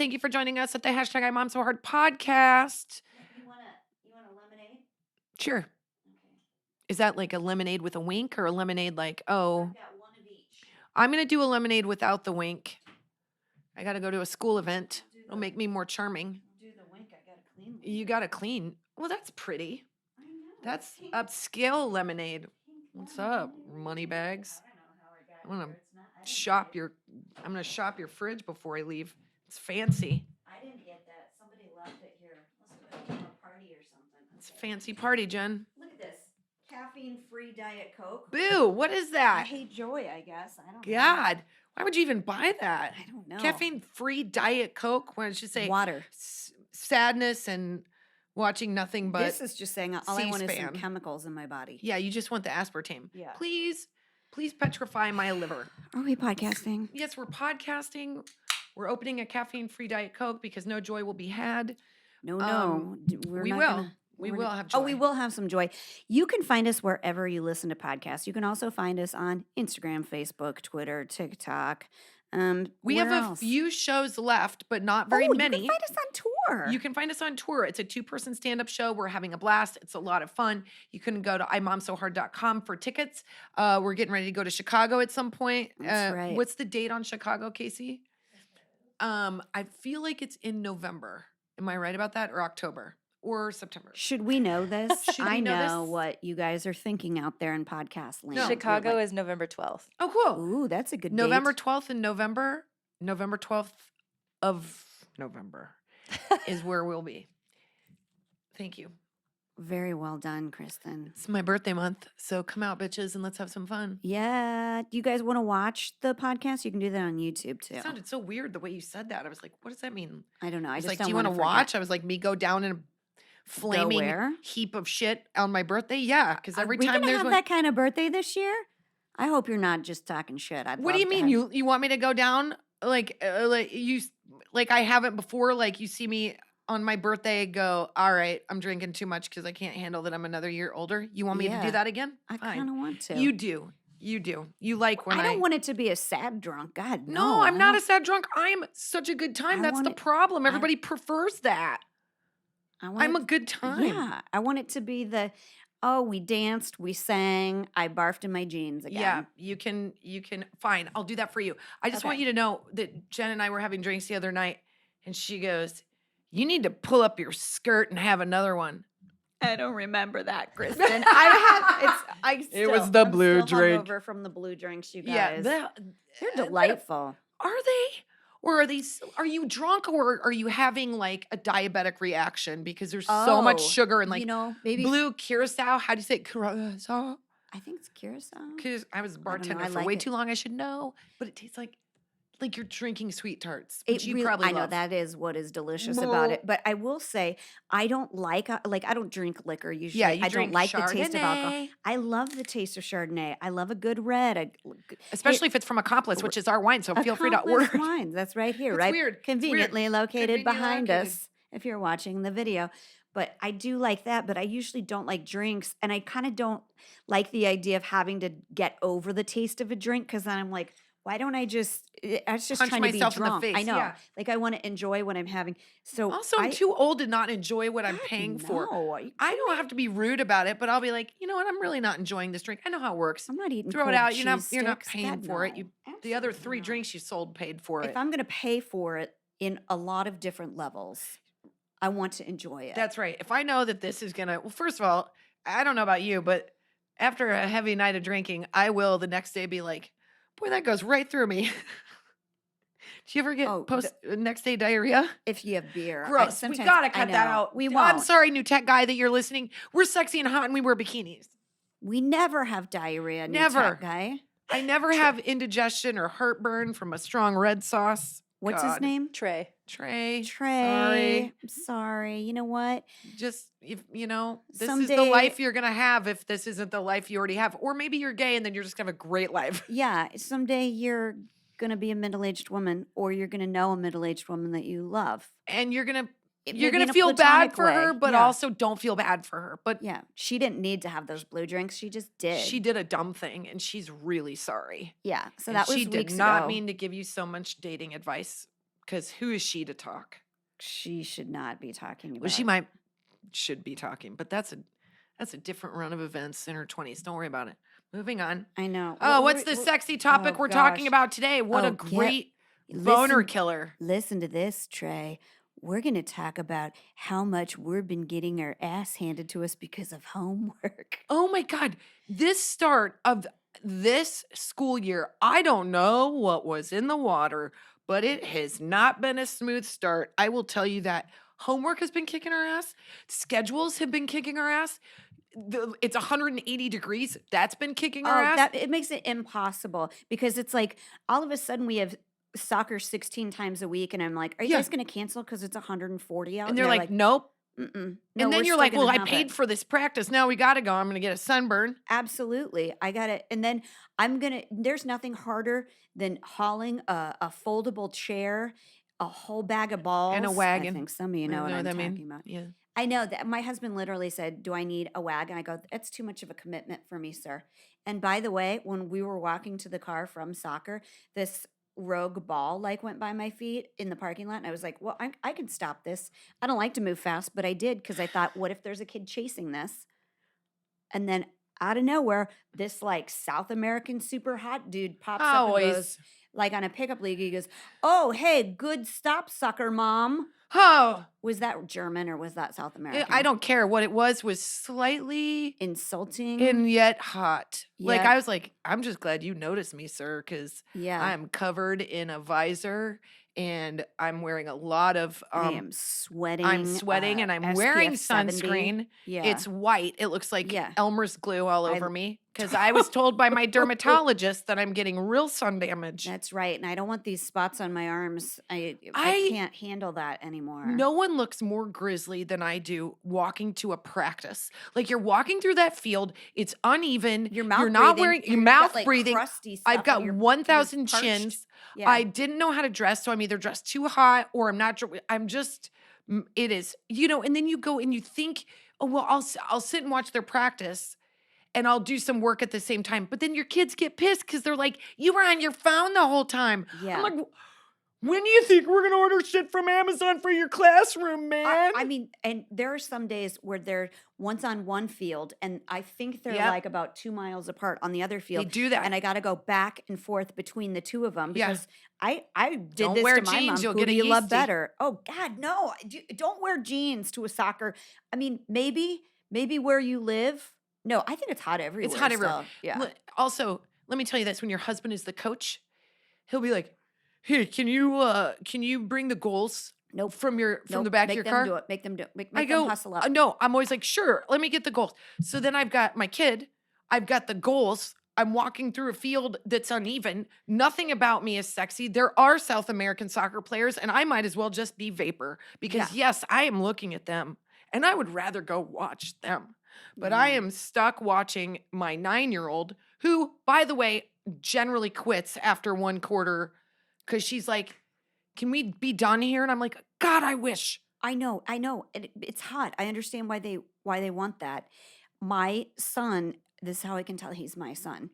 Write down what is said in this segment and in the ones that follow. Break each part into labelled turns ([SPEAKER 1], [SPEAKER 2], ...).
[SPEAKER 1] Thank you for joining us at the hashtag IMOMSOHARD podcast.
[SPEAKER 2] You want a lemonade?
[SPEAKER 1] Sure.
[SPEAKER 2] Okay.
[SPEAKER 1] Is that like a lemonade with a wink or a lemonade like, oh,
[SPEAKER 2] I've got one of each.
[SPEAKER 1] I'm going to do a lemonade without the wink. I got to go to a school event. It'll make me more charming.
[SPEAKER 2] I'll do the wink. I got to clean.
[SPEAKER 1] You got to clean. Well, that's pretty.
[SPEAKER 2] I know.
[SPEAKER 1] That's
[SPEAKER 2] Pink-
[SPEAKER 1] upscale lemonade.
[SPEAKER 2] pink
[SPEAKER 1] What's
[SPEAKER 2] lemonade.
[SPEAKER 1] up, money bags?
[SPEAKER 2] I don't know how I got
[SPEAKER 1] I'm gonna
[SPEAKER 2] here. It's not- I didn't
[SPEAKER 1] Shop
[SPEAKER 2] get it.
[SPEAKER 1] your. I'm going to shop your fridge before I leave. It's fancy.
[SPEAKER 2] I didn't get that. Somebody left it here. Must have been from a party or something.
[SPEAKER 1] It's a
[SPEAKER 2] Okay.
[SPEAKER 1] fancy party, Jen.
[SPEAKER 2] Look at this. Caffeine-free Diet Coke.
[SPEAKER 1] Boo! What is that?
[SPEAKER 2] Hey, Joy, I guess. I don't know.
[SPEAKER 1] God, why would you even buy that?
[SPEAKER 2] I don't know.
[SPEAKER 1] Caffeine-free Diet Coke. Why did you say
[SPEAKER 2] Water.
[SPEAKER 1] sadness and watching nothing but?
[SPEAKER 2] This is just saying all I want is some
[SPEAKER 1] C-SPAN.
[SPEAKER 2] chemicals in my body.
[SPEAKER 1] Yeah, you just want the aspartame.
[SPEAKER 2] Yeah.
[SPEAKER 1] Please petrify my liver.
[SPEAKER 2] Are we podcasting?
[SPEAKER 1] Yes, we're podcasting. We're opening a caffeine-free Diet Coke because no joy will be had.
[SPEAKER 2] No, we're
[SPEAKER 1] we
[SPEAKER 2] not
[SPEAKER 1] will.
[SPEAKER 2] gonna-
[SPEAKER 1] We
[SPEAKER 2] we're
[SPEAKER 1] will
[SPEAKER 2] not-
[SPEAKER 1] have
[SPEAKER 2] Oh, we
[SPEAKER 1] joy.
[SPEAKER 2] will have some joy. You can find us wherever you listen to podcasts. You can also find us on Instagram, Facebook, Twitter, TikTok.
[SPEAKER 1] We have
[SPEAKER 2] where
[SPEAKER 1] a
[SPEAKER 2] else?
[SPEAKER 1] few shows left, but not very
[SPEAKER 2] Oh,
[SPEAKER 1] many.
[SPEAKER 2] You can find us on tour.
[SPEAKER 1] You can find us on tour. It's a 2-person stand-up show. We're having a blast. It's a lot of fun. You can go to imomsohard.com for tickets. We're getting ready to go to Chicago at some point.
[SPEAKER 2] That's right.
[SPEAKER 1] What's the date on Chicago, Casey? I feel like it's in November. Am I right about that? Or October? Or September?
[SPEAKER 2] Should we know this?
[SPEAKER 1] Should
[SPEAKER 2] I
[SPEAKER 1] we know
[SPEAKER 2] know
[SPEAKER 1] this?
[SPEAKER 2] what you guys are thinking out there in podcast land.
[SPEAKER 1] No.
[SPEAKER 2] You're
[SPEAKER 3] Chicago
[SPEAKER 2] like,
[SPEAKER 3] is November 12th.
[SPEAKER 1] Oh, cool.
[SPEAKER 2] Ooh, that's a good
[SPEAKER 1] November
[SPEAKER 2] date.
[SPEAKER 1] 12th in November. November 12th of November is where we'll be. Thank you.
[SPEAKER 2] Very well done, Kristen.
[SPEAKER 1] It's my birthday month, so come out, bitches, and let's have some fun.
[SPEAKER 2] Yeah. Do you guys want to watch the podcast? You can do that on YouTube too.
[SPEAKER 1] It sounded so weird the way you said that. I was like, what does that mean?
[SPEAKER 2] I don't know. I
[SPEAKER 1] It's
[SPEAKER 2] just
[SPEAKER 1] like,
[SPEAKER 2] don't
[SPEAKER 1] do you want to
[SPEAKER 2] wanna forget.
[SPEAKER 1] watch? I was like, me go down in a flaming
[SPEAKER 2] where?
[SPEAKER 1] heap of shit on my birthday? Yeah, because every
[SPEAKER 2] we
[SPEAKER 1] time
[SPEAKER 2] gonna
[SPEAKER 1] there's
[SPEAKER 2] have
[SPEAKER 1] one.
[SPEAKER 2] that kind of birthday this year. I hope you're not just talking shit.
[SPEAKER 1] What do you mean? You want me to go down like I haven't before? Like you see me on my birthday, go, all right, I'm drinking too much because I can't handle that I'm another year older. You want me to
[SPEAKER 2] Yeah.
[SPEAKER 1] do that again?
[SPEAKER 2] I
[SPEAKER 1] Fine.
[SPEAKER 2] kind of want to.
[SPEAKER 1] You do. You do. You like when
[SPEAKER 2] I don't want it to be a sad drunk. God,
[SPEAKER 1] No, I'm not a sad drunk. I'm such a good time.
[SPEAKER 2] I
[SPEAKER 1] That's
[SPEAKER 2] want
[SPEAKER 1] the
[SPEAKER 2] it-
[SPEAKER 1] problem. Everybody prefers that. I'm a good time.
[SPEAKER 2] Yeah, I want it to be we danced, we sang, I barfed in my jeans again.
[SPEAKER 1] Yeah, you can fine. I'll do that for you. I just want
[SPEAKER 2] Okay.
[SPEAKER 1] you to know that Jen and I were having drinks the other night and she goes, "You need to pull up your skirt and have another one."
[SPEAKER 2] I don't remember that, Kristen.
[SPEAKER 1] It was the blue
[SPEAKER 2] still
[SPEAKER 1] drink.
[SPEAKER 2] hungover from the blue drinks, you
[SPEAKER 1] Yeah,
[SPEAKER 2] guys.
[SPEAKER 1] they're
[SPEAKER 2] They're delightful.
[SPEAKER 1] Are they? Or are you drunk or are you having like a diabetic reaction because there's so much
[SPEAKER 2] Oh,
[SPEAKER 1] sugar and like
[SPEAKER 2] maybe
[SPEAKER 1] blue curacao? How do you say it? Curacao?
[SPEAKER 2] I think it's curacao.
[SPEAKER 1] Because I was a
[SPEAKER 2] know,
[SPEAKER 1] bartender
[SPEAKER 2] I
[SPEAKER 1] for
[SPEAKER 2] like
[SPEAKER 1] way
[SPEAKER 2] it.
[SPEAKER 1] too long. I should know, but it tastes like you're drinking sweet tarts,
[SPEAKER 2] It
[SPEAKER 1] which you
[SPEAKER 2] really-
[SPEAKER 1] probably
[SPEAKER 2] I know
[SPEAKER 1] love.
[SPEAKER 2] that is what is delicious about it. But I will say, I don't like I don't drink liquor usually.
[SPEAKER 1] Yeah, you
[SPEAKER 2] I
[SPEAKER 1] drink
[SPEAKER 2] don't like the taste of alcohol.
[SPEAKER 1] Chardonnay.
[SPEAKER 2] I love the taste of Chardonnay. I love a good red.
[SPEAKER 1] Especially if it's from Accomplice, which is our wine. So feel free to
[SPEAKER 2] Accomplice
[SPEAKER 1] order.
[SPEAKER 2] wines. That's right here,
[SPEAKER 1] It's
[SPEAKER 2] right?
[SPEAKER 1] weird. It's
[SPEAKER 2] Conveniently located
[SPEAKER 1] Conveniently
[SPEAKER 2] behind
[SPEAKER 1] located.
[SPEAKER 2] us if you're watching the video. But I do like that, but I usually don't like drinks. And I kind of don't like the idea of having to get over the taste of a drink because then I'm like, why don't I just, I was just
[SPEAKER 1] Punch
[SPEAKER 2] trying to be
[SPEAKER 1] myself in the
[SPEAKER 2] drunk. I
[SPEAKER 1] face,
[SPEAKER 2] know.
[SPEAKER 1] yeah.
[SPEAKER 2] Like I want to enjoy what I'm having. So
[SPEAKER 1] Also, I'm too old to not enjoy what I'm
[SPEAKER 2] God,
[SPEAKER 1] paying for.
[SPEAKER 2] no. Are you
[SPEAKER 1] I
[SPEAKER 2] kidding
[SPEAKER 1] don't
[SPEAKER 2] me?
[SPEAKER 1] have to be rude about it, but I'll be like, you know what? I'm really not enjoying this drink. I know how it works.
[SPEAKER 2] I'm not eating
[SPEAKER 1] Throw it
[SPEAKER 2] cold
[SPEAKER 1] out. You're not
[SPEAKER 2] cheese
[SPEAKER 1] paying
[SPEAKER 2] sticks.
[SPEAKER 1] for it.
[SPEAKER 2] God,
[SPEAKER 1] You
[SPEAKER 2] no.
[SPEAKER 1] the other
[SPEAKER 2] Absolutely
[SPEAKER 1] 3
[SPEAKER 2] not.
[SPEAKER 1] drinks you sold paid for it.
[SPEAKER 2] If I'm going to pay for it in a lot of different levels, I want to enjoy it.
[SPEAKER 1] That's right. If I know that this is gonna, well, first of all, I don't know about you, but after a heavy night of drinking, I will the next day be like, boy, that goes right through me. Do you ever get
[SPEAKER 2] Oh,
[SPEAKER 1] next day diarrhea?
[SPEAKER 2] If you have beer.
[SPEAKER 1] Gross. We
[SPEAKER 2] sometimes-
[SPEAKER 1] gotta
[SPEAKER 2] I
[SPEAKER 1] cut that
[SPEAKER 2] know.
[SPEAKER 1] out.
[SPEAKER 2] We
[SPEAKER 1] I'm
[SPEAKER 2] won't.
[SPEAKER 1] sorry, new tech guy that you're listening. We're sexy and hot and we wear bikinis.
[SPEAKER 2] We never have diarrhea. New
[SPEAKER 1] Never.
[SPEAKER 2] tech guy.
[SPEAKER 1] I never have indigestion or heartburn from a strong red sauce.
[SPEAKER 2] What's his
[SPEAKER 1] God.
[SPEAKER 2] name?
[SPEAKER 3] Trey.
[SPEAKER 1] Trey.
[SPEAKER 2] Trey.
[SPEAKER 1] Sorry.
[SPEAKER 2] I'm sorry. You know what?
[SPEAKER 1] Just, if you know, this is
[SPEAKER 2] Someday-
[SPEAKER 1] the life you're going to have if this isn't the life you already have. Or maybe you're gay and then you're just going to have a great life.
[SPEAKER 2] Yeah. Someday you're going to be a middle-aged woman or you're going to know a middle-aged woman that you love.
[SPEAKER 1] And you're going to
[SPEAKER 2] Maybe
[SPEAKER 1] You're
[SPEAKER 2] in
[SPEAKER 1] gonna
[SPEAKER 2] a
[SPEAKER 1] feel bad
[SPEAKER 2] platonic
[SPEAKER 1] for her,
[SPEAKER 2] way.
[SPEAKER 1] but
[SPEAKER 2] Yeah.
[SPEAKER 1] also don't feel bad for her. But
[SPEAKER 2] Yeah. She didn't need to have those blue drinks. She just did.
[SPEAKER 1] she did a dumb thing, and she's really sorry.
[SPEAKER 2] Yeah. So
[SPEAKER 1] And
[SPEAKER 2] that was
[SPEAKER 1] she did
[SPEAKER 2] weeks
[SPEAKER 1] not
[SPEAKER 2] ago.
[SPEAKER 1] mean to give you so much dating advice. because who is she to talk?
[SPEAKER 2] She should not be talking
[SPEAKER 1] Well,
[SPEAKER 2] about.
[SPEAKER 1] she should be talking, but that's a different run of events in her 20s. Don't worry about it. Moving on.
[SPEAKER 2] I know.
[SPEAKER 1] Oh, what's the sexy topic we're talking about today? What a great boner killer.
[SPEAKER 2] Listen to this, Trey. We're going to talk about how much we've been getting our ass handed to us because of homework.
[SPEAKER 1] Oh my God. This start of this school year, I don't know what was in the water, but it has not been a smooth start. I will tell you that. Homework has been kicking our ass. Schedules have been kicking our ass. It's 180 degrees. That's been kicking our ass.
[SPEAKER 2] It makes it impossible because it's like all of a sudden we have soccer 16 times a week, and I'm like, are you guys going to cancel because it's 140 out?
[SPEAKER 1] And they're like, nope.
[SPEAKER 2] Mm-mm.
[SPEAKER 1] No, and then you're like, well, I paid for this practice. Now we got to go. I'm going to get a sunburn.
[SPEAKER 2] Absolutely. I got it. And then there's nothing harder than hauling a foldable chair, a whole bag of balls.
[SPEAKER 1] And a wagon.
[SPEAKER 2] I think some of you know what I'm talking about.
[SPEAKER 1] Yeah.
[SPEAKER 2] I know that my husband literally said, do I need a wagon? I go, that's too much of a commitment for me, sir. And by the way, when we were walking to the car from soccer, this rogue ball went by my feet in the parking lot, and I was like, well, I can stop this. I don't like to move fast, but I did because I thought, what if there's a kid chasing this? And then out of nowhere, this South American super hot dude pops up and goes, on a pickup league, he goes, oh, hey, good stop, sucker mom.
[SPEAKER 1] Oh,
[SPEAKER 2] was that German or was that South American?
[SPEAKER 1] I don't care. What it was slightly
[SPEAKER 2] insulting
[SPEAKER 1] and yet hot.
[SPEAKER 2] Yep.
[SPEAKER 1] I was like, I'm just glad you noticed me, sir, because
[SPEAKER 2] yeah.
[SPEAKER 1] I'm covered in a visor and I'm wearing a lot of.
[SPEAKER 2] I am sweating.
[SPEAKER 1] I'm sweating and I'm
[SPEAKER 2] SPF
[SPEAKER 1] wearing
[SPEAKER 2] 70.
[SPEAKER 1] sunscreen.
[SPEAKER 2] Yeah.
[SPEAKER 1] It's white. It looks like Elmer's glue all over me because I was told by my dermatologist that I'm getting real sun damage.
[SPEAKER 2] That's right. And I don't want these spots on my arms. I can't handle that anymore.
[SPEAKER 1] No one looks more grizzly than I do walking to a practice. You're walking through that field. It's uneven.
[SPEAKER 2] Your mouth
[SPEAKER 1] You're not
[SPEAKER 2] breathing.
[SPEAKER 1] wearing your mouth breathing.
[SPEAKER 2] I've
[SPEAKER 1] got 1,000 chins.
[SPEAKER 2] Yeah.
[SPEAKER 1] I didn't know how to dress, so I'm either dressed too hot or I'm not. I'm just. It is, and then you go and you think, oh well, I'll sit and watch their practice, and I'll do some work at the same time. But then your kids get pissed because they're like, you were on your phone the whole time.
[SPEAKER 2] Yeah.
[SPEAKER 1] I'm like, when do you think we're going to order shit from Amazon for your classroom, man?
[SPEAKER 2] I mean, and there are some days where they're one's on one field, and I think they're about 2 miles apart on the other field.
[SPEAKER 1] They do that.
[SPEAKER 2] And I got to go back and forth between the two of them because I did
[SPEAKER 1] don't
[SPEAKER 2] this
[SPEAKER 1] wear
[SPEAKER 2] to my
[SPEAKER 1] jeans,
[SPEAKER 2] mom.
[SPEAKER 1] you'll
[SPEAKER 2] Who
[SPEAKER 1] get
[SPEAKER 2] do
[SPEAKER 1] a
[SPEAKER 2] you love
[SPEAKER 1] yeasty.
[SPEAKER 2] better? Oh, God, no. Don't wear jeans to a soccer. I mean, maybe where you live. No, I think it's hot everywhere.
[SPEAKER 1] It's hot everywhere.
[SPEAKER 2] Yeah.
[SPEAKER 1] Also, let me tell you this: when your husband is the coach, he'll be like, "Hey, can you bring the goals?
[SPEAKER 2] Nope.
[SPEAKER 1] From the back of your car.
[SPEAKER 2] Make them do it. Make
[SPEAKER 1] I
[SPEAKER 2] them
[SPEAKER 1] go,
[SPEAKER 2] hustle up.
[SPEAKER 1] No, I'm always like, sure, let me get the goals. So then I've got my kid, I've got the goals. I'm walking through a field that's uneven. Nothing about me is sexy. There are South American soccer players, and I might as well just be vapor because yes, I am looking at them, and I would rather go watch them. But I am stuck watching my 9-year-old, who, by the way, generally quits after one quarter because she's like, can we be done here? And I'm like, God, I wish.
[SPEAKER 2] I know. It's hot. I understand why they want that. My son, this is how I can tell he's my son.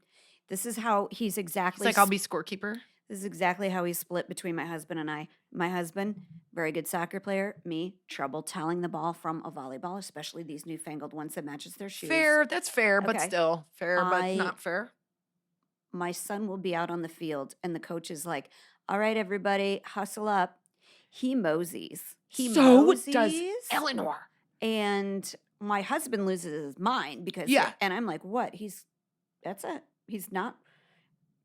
[SPEAKER 2] This is how he's exactly.
[SPEAKER 1] It's like, I'll be scorekeeper.
[SPEAKER 2] This is exactly how he's split between my husband and I. My husband, very good soccer player. Me, trouble telling the ball from a volleyball, especially these newfangled ones that matches their shoes.
[SPEAKER 1] Fair. That's fair, but
[SPEAKER 2] Okay.
[SPEAKER 1] still fair, but not fair.
[SPEAKER 2] My son will be out on the field, and the coach is like, all right, everybody, hustle up. He moseys.
[SPEAKER 1] So does Eleanor.
[SPEAKER 2] And my husband loses his mind because, and I'm like, what? That's it. He's not,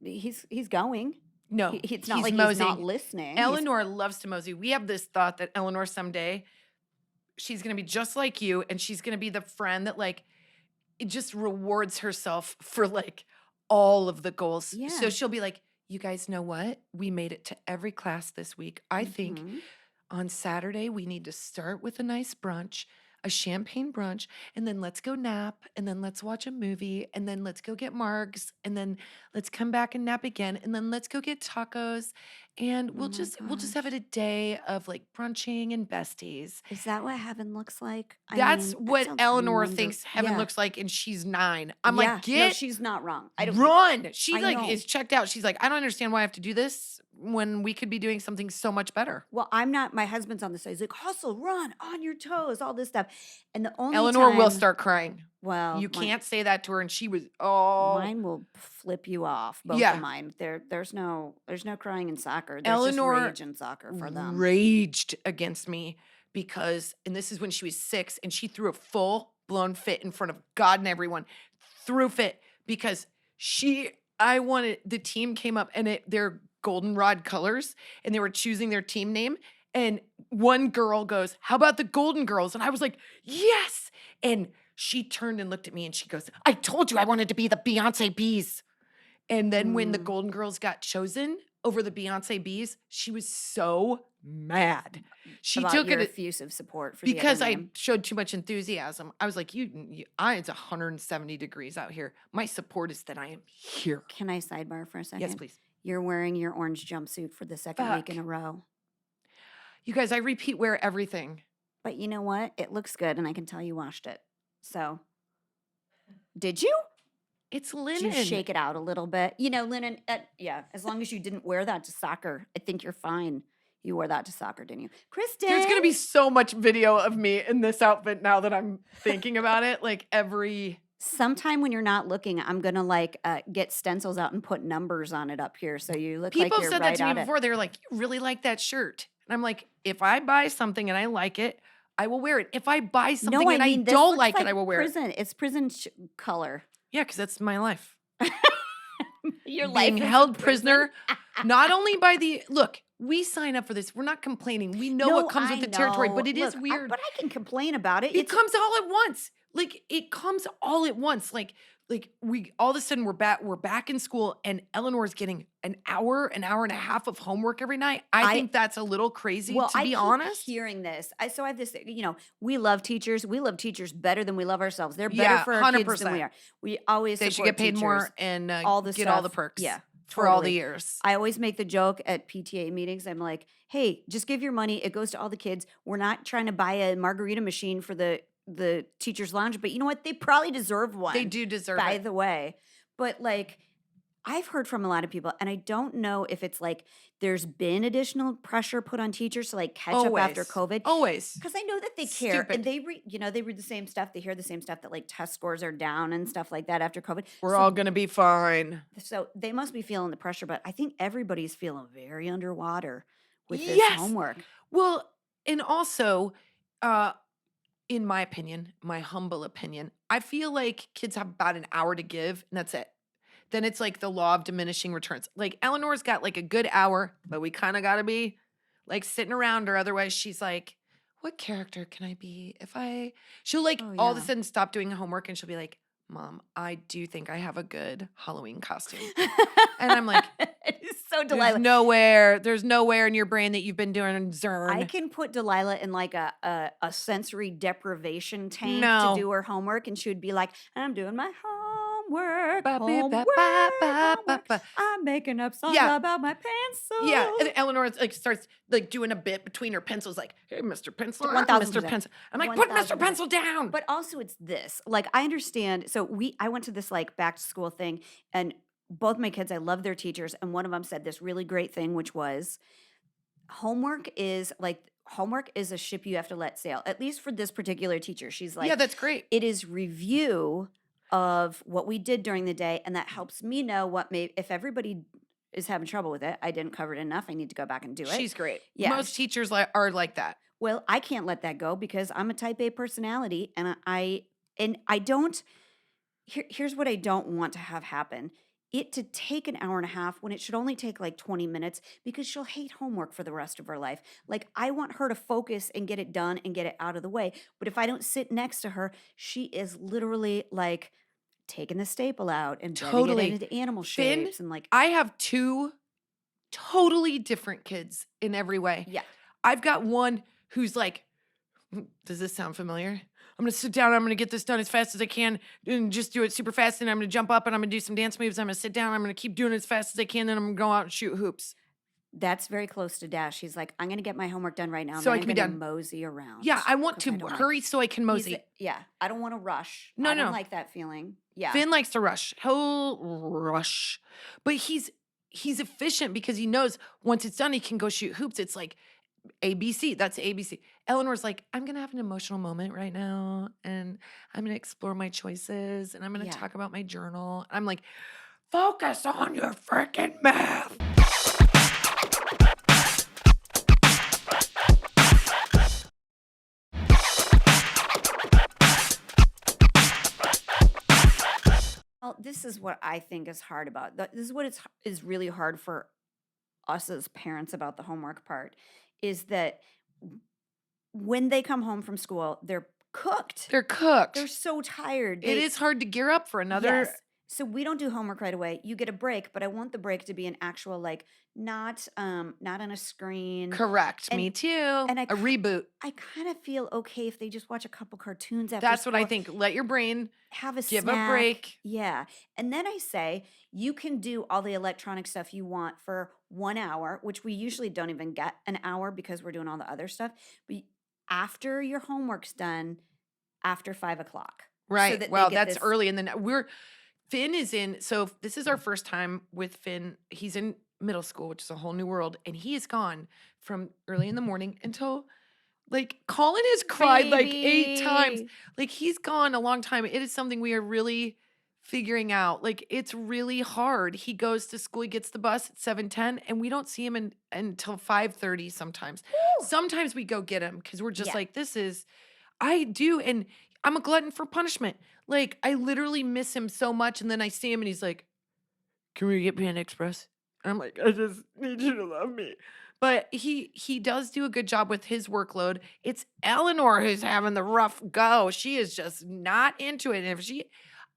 [SPEAKER 2] he's going.
[SPEAKER 1] No,
[SPEAKER 2] it's not like
[SPEAKER 1] moseying.
[SPEAKER 2] He's not listening.
[SPEAKER 1] Eleanor loves to mosey. We have this thought that Eleanor someday, she's going to be just like you, and she's going to be the friend that it just rewards herself for all of the goals.
[SPEAKER 2] Yeah.
[SPEAKER 1] So she'll be like, you guys know what? We made it to every class this week. I think on Saturday, we need to start with a nice brunch, a champagne brunch, and then let's go nap, and then let's watch a movie, and then let's go get margs, and then let's come back and nap again, and then let's go get tacos, and we'll just have it a day of brunching and besties.
[SPEAKER 2] Is that what heaven looks like?
[SPEAKER 1] That's what Eleanor thinks heaven looks like, and she's 9. I'm like,
[SPEAKER 2] no, she's not wrong. I don't
[SPEAKER 1] run. She
[SPEAKER 2] I know.
[SPEAKER 1] is checked out. She's like, I don't understand why I have to do this. when we could be doing something so much better.
[SPEAKER 2] Well, I'm not. My husband's on the side. He's like, hustle, run, on your toes, all this stuff. And the only
[SPEAKER 1] Eleanor will
[SPEAKER 2] time,
[SPEAKER 1] start crying.
[SPEAKER 2] well,
[SPEAKER 1] You can't say that to her. And she was, oh,
[SPEAKER 2] mine will flip you off. Both
[SPEAKER 1] yeah.
[SPEAKER 2] of mine. There's no crying in soccer. There's
[SPEAKER 1] Eleanor
[SPEAKER 2] just rage in soccer for them.
[SPEAKER 1] raged against me because, and this is when she was 6, and she threw a full blown fit in front of God and everyone. Threw a fit because the team came up and their goldenrod colors, and they were choosing their team name. And one girl goes, "How about the Golden Girls?" And I was like, "Yes." And she turned and looked at me and she goes, "I told you I wanted to be the Beyonce Bees." And then when the Golden Girls got chosen over the Beyonce Bees, she was so mad. She
[SPEAKER 2] About
[SPEAKER 1] took
[SPEAKER 2] your
[SPEAKER 1] it
[SPEAKER 2] effusive support for
[SPEAKER 1] because
[SPEAKER 2] the other
[SPEAKER 1] I
[SPEAKER 2] name.
[SPEAKER 1] showed too much enthusiasm. I was like, it's 170 degrees out here. My support is that I am here.
[SPEAKER 2] Can I sidebar for a second?
[SPEAKER 1] Yes, please.
[SPEAKER 2] You're wearing your orange jumpsuit for the second week in
[SPEAKER 1] Fuck.
[SPEAKER 2] a row.
[SPEAKER 1] You guys, I repeat wear everything.
[SPEAKER 2] But you know what? It looks good, and I can tell you washed it. So, did you?
[SPEAKER 1] It's
[SPEAKER 2] Did
[SPEAKER 1] linen.
[SPEAKER 2] you shake it out a little bit? You know, linen, yeah, as long as you didn't wear that to soccer, I think you're fine. You wore that to soccer, didn't you? Kristin!
[SPEAKER 1] There's going to be so much video of me in this outfit now that I'm thinking about it. Like
[SPEAKER 2] Sometime when you're not looking, I'm going to get stencils out and put numbers on it up here so you look
[SPEAKER 1] people
[SPEAKER 2] like
[SPEAKER 1] have
[SPEAKER 2] you're
[SPEAKER 1] said
[SPEAKER 2] right
[SPEAKER 1] that to me
[SPEAKER 2] at it.
[SPEAKER 1] before. They were like, "You really like that shirt?" And I'm like, "If I buy something and I like it, I will wear it. If I buy something
[SPEAKER 2] No,
[SPEAKER 1] and
[SPEAKER 2] I mean, this
[SPEAKER 1] don't
[SPEAKER 2] looks
[SPEAKER 1] like it, I will wear it."
[SPEAKER 2] prison. It's prison color.
[SPEAKER 1] Yeah, because that's my life.
[SPEAKER 2] Your
[SPEAKER 1] Being
[SPEAKER 2] life is
[SPEAKER 1] held
[SPEAKER 2] in prison?
[SPEAKER 1] prisoner, not only by look, we sign up for this. We're not complaining. We know what comes with the territory, but it is weird.
[SPEAKER 2] But I can complain about it.
[SPEAKER 1] It comes all at once. Like it comes all at once. Like we all of a sudden we're back in school, and Eleanor's getting an hour and a half of homework every night. I think that's a little crazy, to be honest.
[SPEAKER 2] Hearing this, so I have this. We love teachers. We love teachers better than we love ourselves. They're better
[SPEAKER 1] Yeah,
[SPEAKER 2] for our kids than
[SPEAKER 1] 100%.
[SPEAKER 2] we are. We always
[SPEAKER 1] They should
[SPEAKER 2] support
[SPEAKER 1] get paid
[SPEAKER 2] teachers.
[SPEAKER 1] more and
[SPEAKER 2] all
[SPEAKER 1] get all the
[SPEAKER 2] stuff.
[SPEAKER 1] perks.
[SPEAKER 2] Yeah,
[SPEAKER 1] for all the
[SPEAKER 2] totally.
[SPEAKER 1] years.
[SPEAKER 2] I always make the joke at PTA meetings. I'm like, hey, just give your money. It goes to all the kids. We're not trying to buy a margarita machine for the teacher's lounge, but you know what? They probably deserve one.
[SPEAKER 1] They do deserve
[SPEAKER 2] by
[SPEAKER 1] it.
[SPEAKER 2] the way. But I've heard from a lot of people, and I don't know if it's there's been additional pressure put on teachers to catch up after COVID.
[SPEAKER 1] Always.
[SPEAKER 2] Because I know that they care,
[SPEAKER 1] Stupid.
[SPEAKER 2] and they read the same stuff. They hear the same stuff that test scores are down and stuff like that after COVID.
[SPEAKER 1] We're all gonna be fine.
[SPEAKER 2] So they must be feeling the pressure, but I think everybody's feeling very underwater with this
[SPEAKER 1] Yes.
[SPEAKER 2] homework.
[SPEAKER 1] Well, and also, in my opinion, my humble opinion, I feel like kids have about an hour to give, and that's it. Then it's like the law of diminishing returns. Like Eleanor's got a good hour, but we kind of got to be sitting around her. Otherwise, she's like, "What character can I be if I?" She'll all of a sudden stop doing homework, and she'll be like, "Mom, I do think I have a good Halloween costume." And I'm like,
[SPEAKER 2] it's so Delilah.
[SPEAKER 1] There's nowhere in your brain that you've been doing Zern.
[SPEAKER 2] I can put Delilah in a sensory deprivation tank
[SPEAKER 1] No.
[SPEAKER 2] to do her homework, and she would be like, "I'm doing my homework. I'm making up songs about my pencil."
[SPEAKER 1] Yeah, and Eleanor starts doing a bit between her pencils, like, "Hey, Mr. Pencil,
[SPEAKER 2] 1000%.
[SPEAKER 1] Mr. Pencil." I'm like, "Put Mr.
[SPEAKER 2] 1000%.
[SPEAKER 1] Pencil down."
[SPEAKER 2] But also it's this. I understand. So I went to this back to school thing, and both my kids, I love their teachers, and one of them said this really great thing, which was homework is a ship you have to let sail. At least for this particular teacher. She's like,
[SPEAKER 1] yeah, that's great.
[SPEAKER 2] it is review of what we did during the day, and that helps me know if everybody is having trouble with it, I didn't cover it enough, I need to go back and do it.
[SPEAKER 1] She's great.
[SPEAKER 2] Yeah.
[SPEAKER 1] Most teachers are like that.
[SPEAKER 2] Well, I can't let that go because I'm a type A personality, and I don't. Here's what I don't want to have happen. It to take an hour and a half when it should only take 20 minutes, because she'll hate homework for the rest of her life. I want her to focus and get it done and get it out of the way. But if I don't sit next to her, she is literally taking the staple out and bending it into animal shapes. And
[SPEAKER 1] I have 2 totally different kids in every way.
[SPEAKER 2] Yeah.
[SPEAKER 1] I've got one who's does this sound familiar? I'm going to sit down. I'm going to get this done as fast as I can and just do it super fast. And I'm going to jump up and I'm going to do some dance moves. I'm going to sit down. I'm going to keep doing it as fast as I can. Then I'm going to go out and shoot hoops.
[SPEAKER 2] That's very close to Dash. He's like, I'm going to get my homework done right now.
[SPEAKER 1] So I
[SPEAKER 2] then
[SPEAKER 1] can
[SPEAKER 2] I'm
[SPEAKER 1] be
[SPEAKER 2] gonna
[SPEAKER 1] done.
[SPEAKER 2] Mosey around.
[SPEAKER 1] Yeah, I want
[SPEAKER 2] 'cause
[SPEAKER 1] to
[SPEAKER 2] I don't
[SPEAKER 1] hurry so I can mosey.
[SPEAKER 2] Yeah, I don't want to rush.
[SPEAKER 1] No,
[SPEAKER 2] I don't
[SPEAKER 1] no.
[SPEAKER 2] like that feeling. Yeah.
[SPEAKER 1] Finn likes to rush. He'll rush. But he's he's efficient because he knows once it's done, he can go shoot hoops. It's like ABC, that's ABC. Eleanor's like, I'm gonna have an emotional moment right now, and I'm gonna explore my choices, and I'm gonna
[SPEAKER 2] Yeah.
[SPEAKER 1] talk about my journal. I'm like, focus on your freaking math.
[SPEAKER 2] Well, this is what I think is hard about this is what is really hard for us as parents about the homework part is that when they come home from school, they're cooked.
[SPEAKER 1] They're
[SPEAKER 2] They're
[SPEAKER 1] cooked.
[SPEAKER 2] so tired.
[SPEAKER 1] It is hard to gear up for another.
[SPEAKER 2] Yes. So we don't do homework right away. You get a break, but I want the break to be an actual like not on a screen.
[SPEAKER 1] Correct.
[SPEAKER 2] And
[SPEAKER 1] Me too.
[SPEAKER 2] and
[SPEAKER 1] A reboot.
[SPEAKER 2] I kind of feel okay if they just watch a couple cartoons after
[SPEAKER 1] That's what I
[SPEAKER 2] school,
[SPEAKER 1] think. Let your brain
[SPEAKER 2] have a
[SPEAKER 1] give
[SPEAKER 2] snack.
[SPEAKER 1] a break.
[SPEAKER 2] Yeah. And then I say you can do all the electronic stuff you want for 1 hour, which we usually don't even get an hour because we're doing all the other stuff. But after your homework's done, after 5 o'clock. So
[SPEAKER 1] Right.
[SPEAKER 2] that they
[SPEAKER 1] Well,
[SPEAKER 2] get
[SPEAKER 1] that's
[SPEAKER 2] this.
[SPEAKER 1] early. And then Finn is in. So this is our first time with Finn. He's in middle school, which is a whole new world. And he is gone from early in the morning until like Colin has cried like 8 times.
[SPEAKER 2] Baby.
[SPEAKER 1] Like he's gone a long time. It is something we are really figuring out. Like it's really hard. He goes to school, he gets the bus at 7:10, and we don't see him until 5:30 sometimes.
[SPEAKER 2] Woo.
[SPEAKER 1] Sometimes we go get him because we're just
[SPEAKER 2] Yeah.
[SPEAKER 1] like, I do, and I'm a glutton for punishment. Like I literally miss him so much, and then I see him and he's like, can we get Panda Express? And I'm like, I just need you to love me. But he does do a good job with his workload. It's Eleanor who's having the rough go. She is just not into it. And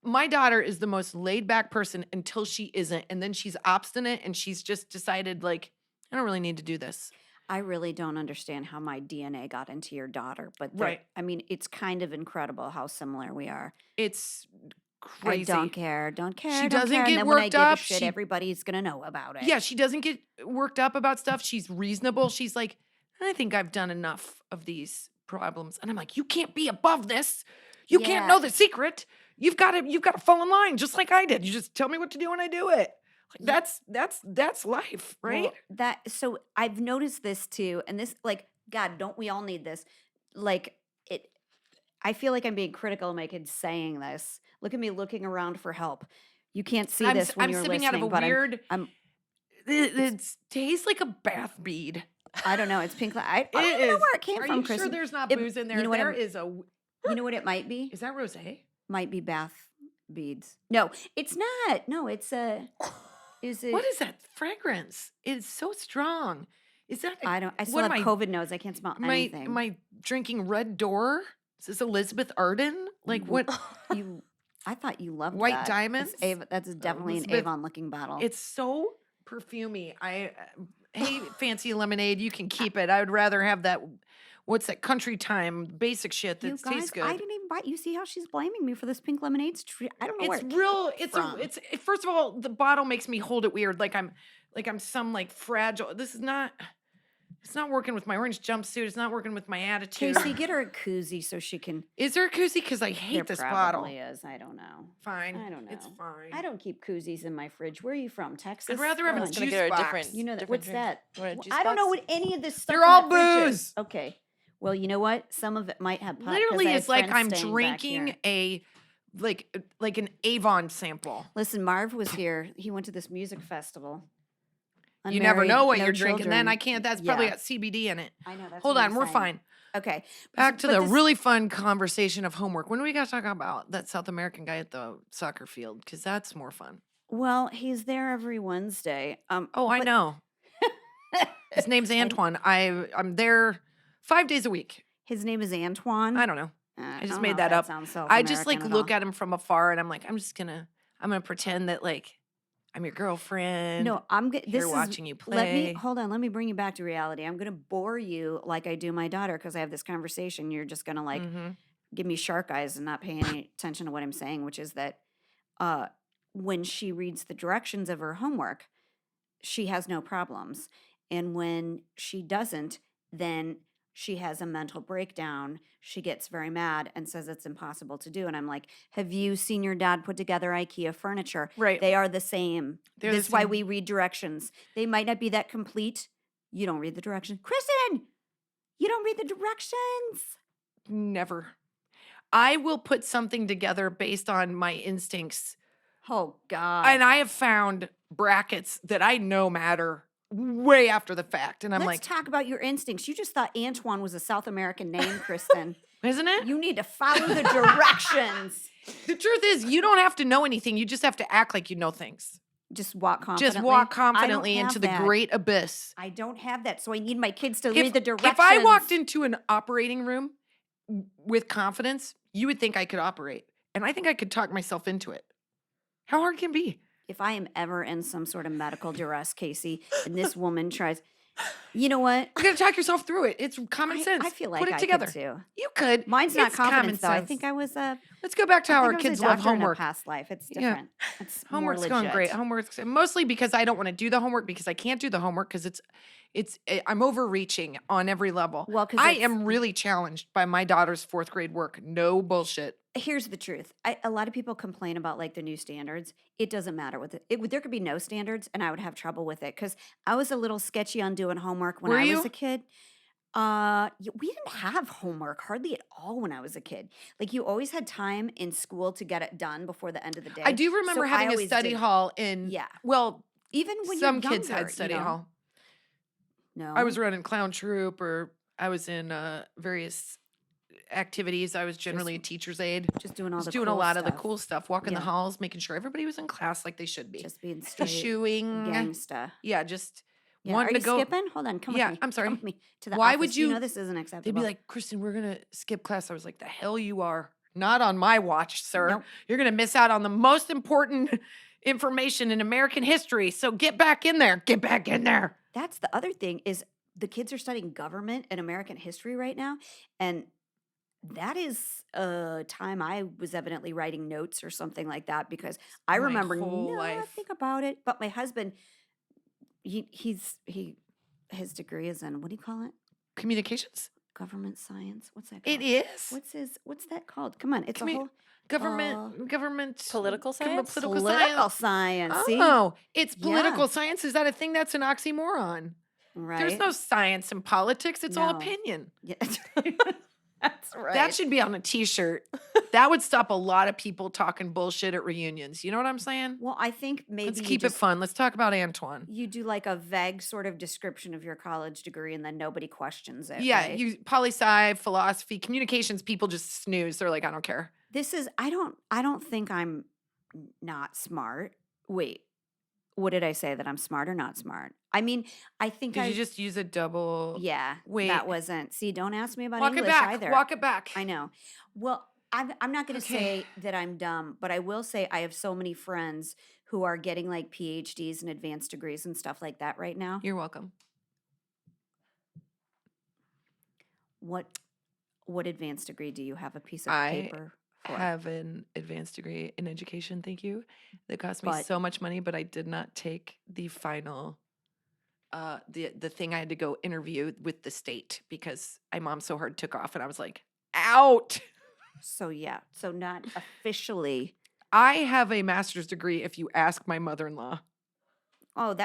[SPEAKER 1] my daughter is the most laid back person until she isn't. And then she's obstinate and she's just decided, like, I don't really need to do this.
[SPEAKER 2] I really don't understand how my DNA got into your daughter, but
[SPEAKER 1] Right.
[SPEAKER 2] I mean, it's kind of incredible how similar we are.
[SPEAKER 1] It's
[SPEAKER 2] I
[SPEAKER 1] crazy.
[SPEAKER 2] don't care, don't care.
[SPEAKER 1] She
[SPEAKER 2] don't
[SPEAKER 1] doesn't
[SPEAKER 2] care.
[SPEAKER 1] get
[SPEAKER 2] And then when I
[SPEAKER 1] worked
[SPEAKER 2] give a
[SPEAKER 1] up.
[SPEAKER 2] shit, everybody's gonna know about it.
[SPEAKER 1] Yeah, she doesn't get worked up about stuff. She's reasonable. She's like, I think I've done enough of these problems. And I'm like, you can't be above this. You can't
[SPEAKER 2] Yeah.
[SPEAKER 1] know the secret. You've got to fall in line just like I did. You just tell me what to do and I do it. Like that's life, right?
[SPEAKER 2] Well, so I've noticed this too, and this like God, don't we all need this? Like it. I feel like I'm being critical of my kids saying this. Look at me looking around for help. You can't see this when
[SPEAKER 1] I'm
[SPEAKER 2] you're
[SPEAKER 1] sipping
[SPEAKER 2] listening,
[SPEAKER 1] out of a
[SPEAKER 2] but
[SPEAKER 1] weird.
[SPEAKER 2] I'm
[SPEAKER 1] It tastes like a bath bead.
[SPEAKER 2] I don't know. It's pink. I don't
[SPEAKER 1] It
[SPEAKER 2] even know
[SPEAKER 1] is.
[SPEAKER 2] where it came
[SPEAKER 1] Are
[SPEAKER 2] from,
[SPEAKER 1] you sure
[SPEAKER 2] Kristen.
[SPEAKER 1] there's not
[SPEAKER 2] It-
[SPEAKER 1] booze in there?
[SPEAKER 2] you know what
[SPEAKER 1] There
[SPEAKER 2] I'm-
[SPEAKER 1] is a.
[SPEAKER 2] You know what it might be?
[SPEAKER 1] Is that rosé?
[SPEAKER 2] Might be bath beads. No, it's not. No, it's a. Is it?
[SPEAKER 1] What is that fragrance? It's so strong. Is that?
[SPEAKER 2] I don't. I still
[SPEAKER 1] what
[SPEAKER 2] have
[SPEAKER 1] am I-
[SPEAKER 2] COVID nose. I can't smell anything.
[SPEAKER 1] Am I drinking Red Door? Is this Elizabeth Arden? Like what?
[SPEAKER 2] You. I thought you loved
[SPEAKER 1] White
[SPEAKER 2] that. It's
[SPEAKER 1] diamonds?
[SPEAKER 2] That's definitely an
[SPEAKER 1] Elizabeth-
[SPEAKER 2] Avon looking bottle.
[SPEAKER 1] It's so perfumey. Hey, fancy lemonade, you can keep it. I would rather have that. What's that country time basic shit that
[SPEAKER 2] you
[SPEAKER 1] tastes
[SPEAKER 2] guys,
[SPEAKER 1] good?
[SPEAKER 2] I didn't even buy. You see how she's blaming me for this pink lemonade? I don't know where
[SPEAKER 1] It's
[SPEAKER 2] it
[SPEAKER 1] real.
[SPEAKER 2] came
[SPEAKER 1] It's
[SPEAKER 2] from.
[SPEAKER 1] it's first of all, the bottle makes me hold it weird, like I'm some like fragile. This is not. It's not working with my orange jumpsuit. It's not working with my attitude.
[SPEAKER 2] Casey, get her a koozie so she can.
[SPEAKER 1] Is there a koozie? Because I hate
[SPEAKER 2] There
[SPEAKER 1] this
[SPEAKER 2] probably
[SPEAKER 1] bottle.
[SPEAKER 2] is. I don't know.
[SPEAKER 1] Fine.
[SPEAKER 2] I don't know.
[SPEAKER 1] It's fine.
[SPEAKER 2] I don't keep koozies in my fridge. Where are you from? Texas?
[SPEAKER 1] I'd rather have
[SPEAKER 2] Oh,
[SPEAKER 1] a
[SPEAKER 3] I was gonna
[SPEAKER 1] juice
[SPEAKER 3] get her a
[SPEAKER 1] box.
[SPEAKER 3] different.
[SPEAKER 2] You know that.
[SPEAKER 3] different
[SPEAKER 2] What's
[SPEAKER 3] drink.
[SPEAKER 2] that?
[SPEAKER 3] You want a
[SPEAKER 2] Well,
[SPEAKER 3] juice
[SPEAKER 2] I don't know
[SPEAKER 3] box?
[SPEAKER 2] what any of this stuff.
[SPEAKER 1] They're
[SPEAKER 2] in
[SPEAKER 1] all
[SPEAKER 2] that fridge
[SPEAKER 1] booze.
[SPEAKER 2] is. Okay. Well, you know what? Some of it might have pot. 'cause
[SPEAKER 1] Literally,
[SPEAKER 2] I have
[SPEAKER 1] it's like
[SPEAKER 2] friends
[SPEAKER 1] I'm
[SPEAKER 2] staying back
[SPEAKER 1] drinking
[SPEAKER 2] here.
[SPEAKER 1] a like an Avon sample.
[SPEAKER 2] Listen, Marv was here. He went to this music festival.
[SPEAKER 1] You never
[SPEAKER 2] Unmarried,
[SPEAKER 1] know what
[SPEAKER 2] no
[SPEAKER 1] you're drinking. Then
[SPEAKER 2] children.
[SPEAKER 1] I can't. That's probably
[SPEAKER 2] Yeah.
[SPEAKER 1] got CBD in it.
[SPEAKER 2] I know. That's
[SPEAKER 1] Hold
[SPEAKER 2] what
[SPEAKER 1] on,
[SPEAKER 2] I'm
[SPEAKER 1] we're
[SPEAKER 2] saying.
[SPEAKER 1] fine.
[SPEAKER 2] Okay.
[SPEAKER 1] Back to
[SPEAKER 2] But
[SPEAKER 1] the
[SPEAKER 2] this-
[SPEAKER 1] really fun conversation of homework. When do we got to talk about that South American guy at the soccer field? Because that's more fun.
[SPEAKER 2] Well, he's there every Wednesday.
[SPEAKER 1] Oh, I
[SPEAKER 2] but-
[SPEAKER 1] know. His name's Antoine. I'm there 5 days a week.
[SPEAKER 2] His name is Antoine.
[SPEAKER 1] I don't know.
[SPEAKER 2] I
[SPEAKER 1] just
[SPEAKER 2] don't
[SPEAKER 1] made
[SPEAKER 2] know if
[SPEAKER 1] that up.
[SPEAKER 2] Sounds
[SPEAKER 1] I just like
[SPEAKER 2] South
[SPEAKER 1] look
[SPEAKER 2] American
[SPEAKER 1] at him from afar and I'm like, I'm gonna pretend that like I'm your girlfriend.
[SPEAKER 2] No, I'm good.
[SPEAKER 1] Here
[SPEAKER 2] This is
[SPEAKER 1] watching you
[SPEAKER 2] Let me
[SPEAKER 1] play.
[SPEAKER 2] hold on. Let me bring you back to reality. I'm going to bore you like I do my daughter because I have this conversation. You're just going to like
[SPEAKER 1] Mhm.
[SPEAKER 2] give me shark eyes and not pay any attention to what I'm saying, which is that when she reads the directions of her homework, she has no problems, and when she doesn't, then she has a mental breakdown. She gets very mad and says it's impossible to do. And I'm like, have you seen your dad put together IKEA furniture?
[SPEAKER 1] Right.
[SPEAKER 2] They are the same.
[SPEAKER 1] They're the
[SPEAKER 2] This is why
[SPEAKER 1] same.
[SPEAKER 2] we read directions. They might not be that complete. You don't read the directions. Kristen, you don't read the directions.
[SPEAKER 1] Never. I will put something together based on my instincts.
[SPEAKER 2] Oh, God.
[SPEAKER 1] And I have found brackets that I know matter way after the fact. And I'm
[SPEAKER 2] Let's
[SPEAKER 1] like,
[SPEAKER 2] talk about your instincts. You just thought Antoine was a South American name, Kristen.
[SPEAKER 1] isn't it?
[SPEAKER 2] You need to follow the directions.
[SPEAKER 1] The truth is, you don't have to know anything. You just have to act like you know things.
[SPEAKER 2] Just walk confidently.
[SPEAKER 1] Just walk
[SPEAKER 2] I don't
[SPEAKER 1] confidently
[SPEAKER 2] have
[SPEAKER 1] into the
[SPEAKER 2] that.
[SPEAKER 1] great abyss.
[SPEAKER 2] I don't have that, so I need my kids to read the directions.
[SPEAKER 1] If I walked into an operating room with confidence, you would think I could operate. And I think I could talk myself into it. How hard can it be?
[SPEAKER 2] If I am ever in some sort of medical duress, Casey, and this woman tries, you know what?
[SPEAKER 1] You got to talk yourself through it. It's common sense.
[SPEAKER 2] I feel like
[SPEAKER 1] Put it
[SPEAKER 2] I
[SPEAKER 1] together.
[SPEAKER 2] could too.
[SPEAKER 1] You could.
[SPEAKER 2] Mine's not
[SPEAKER 1] It's common
[SPEAKER 2] confidence, though. I
[SPEAKER 1] sense.
[SPEAKER 2] think I was a.
[SPEAKER 1] Let's go back to how
[SPEAKER 2] I
[SPEAKER 1] our
[SPEAKER 2] think I was
[SPEAKER 1] kids
[SPEAKER 2] a
[SPEAKER 1] love
[SPEAKER 2] doctor in a
[SPEAKER 1] homework.
[SPEAKER 2] past life. It's
[SPEAKER 1] Yeah.
[SPEAKER 2] different. It's more
[SPEAKER 1] Homework's
[SPEAKER 2] legit.
[SPEAKER 1] going great. Homework's mostly because I don't want to do the homework because I can't do the homework because I'm overreaching on every level.
[SPEAKER 2] Well, 'cause
[SPEAKER 1] I
[SPEAKER 2] it's-
[SPEAKER 1] am really challenged by my daughter's 4th grade work. No bullshit.
[SPEAKER 2] Here's the truth. A lot of people complain about like the new standards. It doesn't matter with it. There could be no standards, and I would have trouble with it because I was a little sketchy on doing homework when
[SPEAKER 1] Were
[SPEAKER 2] I was
[SPEAKER 1] you?
[SPEAKER 2] a kid. We didn't have homework hardly at all when I was a kid. Like you always had time in school to get it done before the end of the day.
[SPEAKER 1] I do remember
[SPEAKER 2] So I
[SPEAKER 1] having a
[SPEAKER 2] always
[SPEAKER 1] study
[SPEAKER 2] did-
[SPEAKER 1] hall in,
[SPEAKER 2] Yeah,
[SPEAKER 1] well,
[SPEAKER 2] even when
[SPEAKER 1] some
[SPEAKER 2] you're
[SPEAKER 1] kids
[SPEAKER 2] younger,
[SPEAKER 1] had study
[SPEAKER 2] you know?
[SPEAKER 1] hall.
[SPEAKER 2] No,
[SPEAKER 1] I was running clown troop or I was in various activities. I was generally a teacher's aide.
[SPEAKER 2] just doing all
[SPEAKER 1] Just
[SPEAKER 2] the
[SPEAKER 1] doing a
[SPEAKER 2] cool
[SPEAKER 1] lot of the
[SPEAKER 2] stuff.
[SPEAKER 1] cool stuff, walking the
[SPEAKER 2] Yeah.
[SPEAKER 1] halls, making sure everybody was in class like they should be.
[SPEAKER 2] Just being straight
[SPEAKER 1] Shooing.
[SPEAKER 2] gangsta.
[SPEAKER 1] Yeah, just
[SPEAKER 2] Yeah.
[SPEAKER 1] wanting
[SPEAKER 2] Are
[SPEAKER 1] to
[SPEAKER 2] you
[SPEAKER 1] go.
[SPEAKER 2] skipping? Hold on, come
[SPEAKER 1] Yeah,
[SPEAKER 2] with me.
[SPEAKER 1] I'm sorry.
[SPEAKER 2] Come with me to the
[SPEAKER 1] Why
[SPEAKER 2] office.
[SPEAKER 1] would
[SPEAKER 2] You
[SPEAKER 1] you-
[SPEAKER 2] know this isn't acceptable.
[SPEAKER 1] They'd be like, Kristen, we're going to skip class. I was like, the hell you are. Not on my watch, sir.
[SPEAKER 2] Nope.
[SPEAKER 1] You're going to miss out on the most important information in American history. So get back in there. Get back in there.
[SPEAKER 2] That's the other thing is the kids are studying government and American history right now, and that is a time I was evidently writing notes or something like that because I
[SPEAKER 1] My
[SPEAKER 2] remember
[SPEAKER 1] whole life.
[SPEAKER 2] nothing about it. But my husband, his degree is in what do you call it?
[SPEAKER 1] Communications?
[SPEAKER 2] Government science. What's that called?
[SPEAKER 1] It is.
[SPEAKER 2] What's that called? Come on, it's
[SPEAKER 1] Commu-
[SPEAKER 2] a whole
[SPEAKER 1] Government.
[SPEAKER 3] Political science?
[SPEAKER 1] Political
[SPEAKER 2] political
[SPEAKER 1] science.
[SPEAKER 2] science. See,
[SPEAKER 1] Oh, it's political
[SPEAKER 2] Yeah.
[SPEAKER 1] science. Is that a thing? That's an oxymoron.
[SPEAKER 2] right?
[SPEAKER 1] There's no science in politics. It's all
[SPEAKER 2] No.
[SPEAKER 1] opinion.
[SPEAKER 2] Yeah. That's right.
[SPEAKER 1] That should be on a t-shirt. That would stop a lot of people talking bullshit at reunions. You know what I'm saying?
[SPEAKER 2] Well, I think maybe
[SPEAKER 1] Let's
[SPEAKER 2] you
[SPEAKER 1] keep it
[SPEAKER 2] just-
[SPEAKER 1] fun. Let's talk about Antoine.
[SPEAKER 2] You do like a vague sort of description of your college degree, and then nobody questions it.
[SPEAKER 1] Yeah,
[SPEAKER 2] right?
[SPEAKER 1] you poli-sci, philosophy, communications, people just snooze. They're like, I don't care.
[SPEAKER 2] This is. I don't think I'm not smart. Wait, what did I say? That I'm smart or not smart? I mean, I think
[SPEAKER 1] Did
[SPEAKER 2] I.
[SPEAKER 1] you just use a double?
[SPEAKER 2] Yeah.
[SPEAKER 1] Wait.
[SPEAKER 2] That wasn't. See, don't ask me about
[SPEAKER 1] Walk it
[SPEAKER 2] English
[SPEAKER 1] back.
[SPEAKER 2] either.
[SPEAKER 1] Walk it back.
[SPEAKER 2] I know. Well, I'm not going to
[SPEAKER 1] Okay.
[SPEAKER 2] say that I'm dumb, but I will say I have so many friends who are getting like PhDs and advanced degrees and stuff like that right now.
[SPEAKER 1] You're welcome.
[SPEAKER 2] What advanced degree do you have? A piece of
[SPEAKER 1] I
[SPEAKER 2] paper for?
[SPEAKER 1] Have an advanced degree in education, thank you. That cost me
[SPEAKER 2] But-
[SPEAKER 1] so much money, but I did not take the final the thing I had to go interview with the state because IMOMSOHARD took off and I was like, out.
[SPEAKER 2] So yeah, so not officially.
[SPEAKER 1] I have a master's degree if you ask my mother-in-law.
[SPEAKER 2] Oh,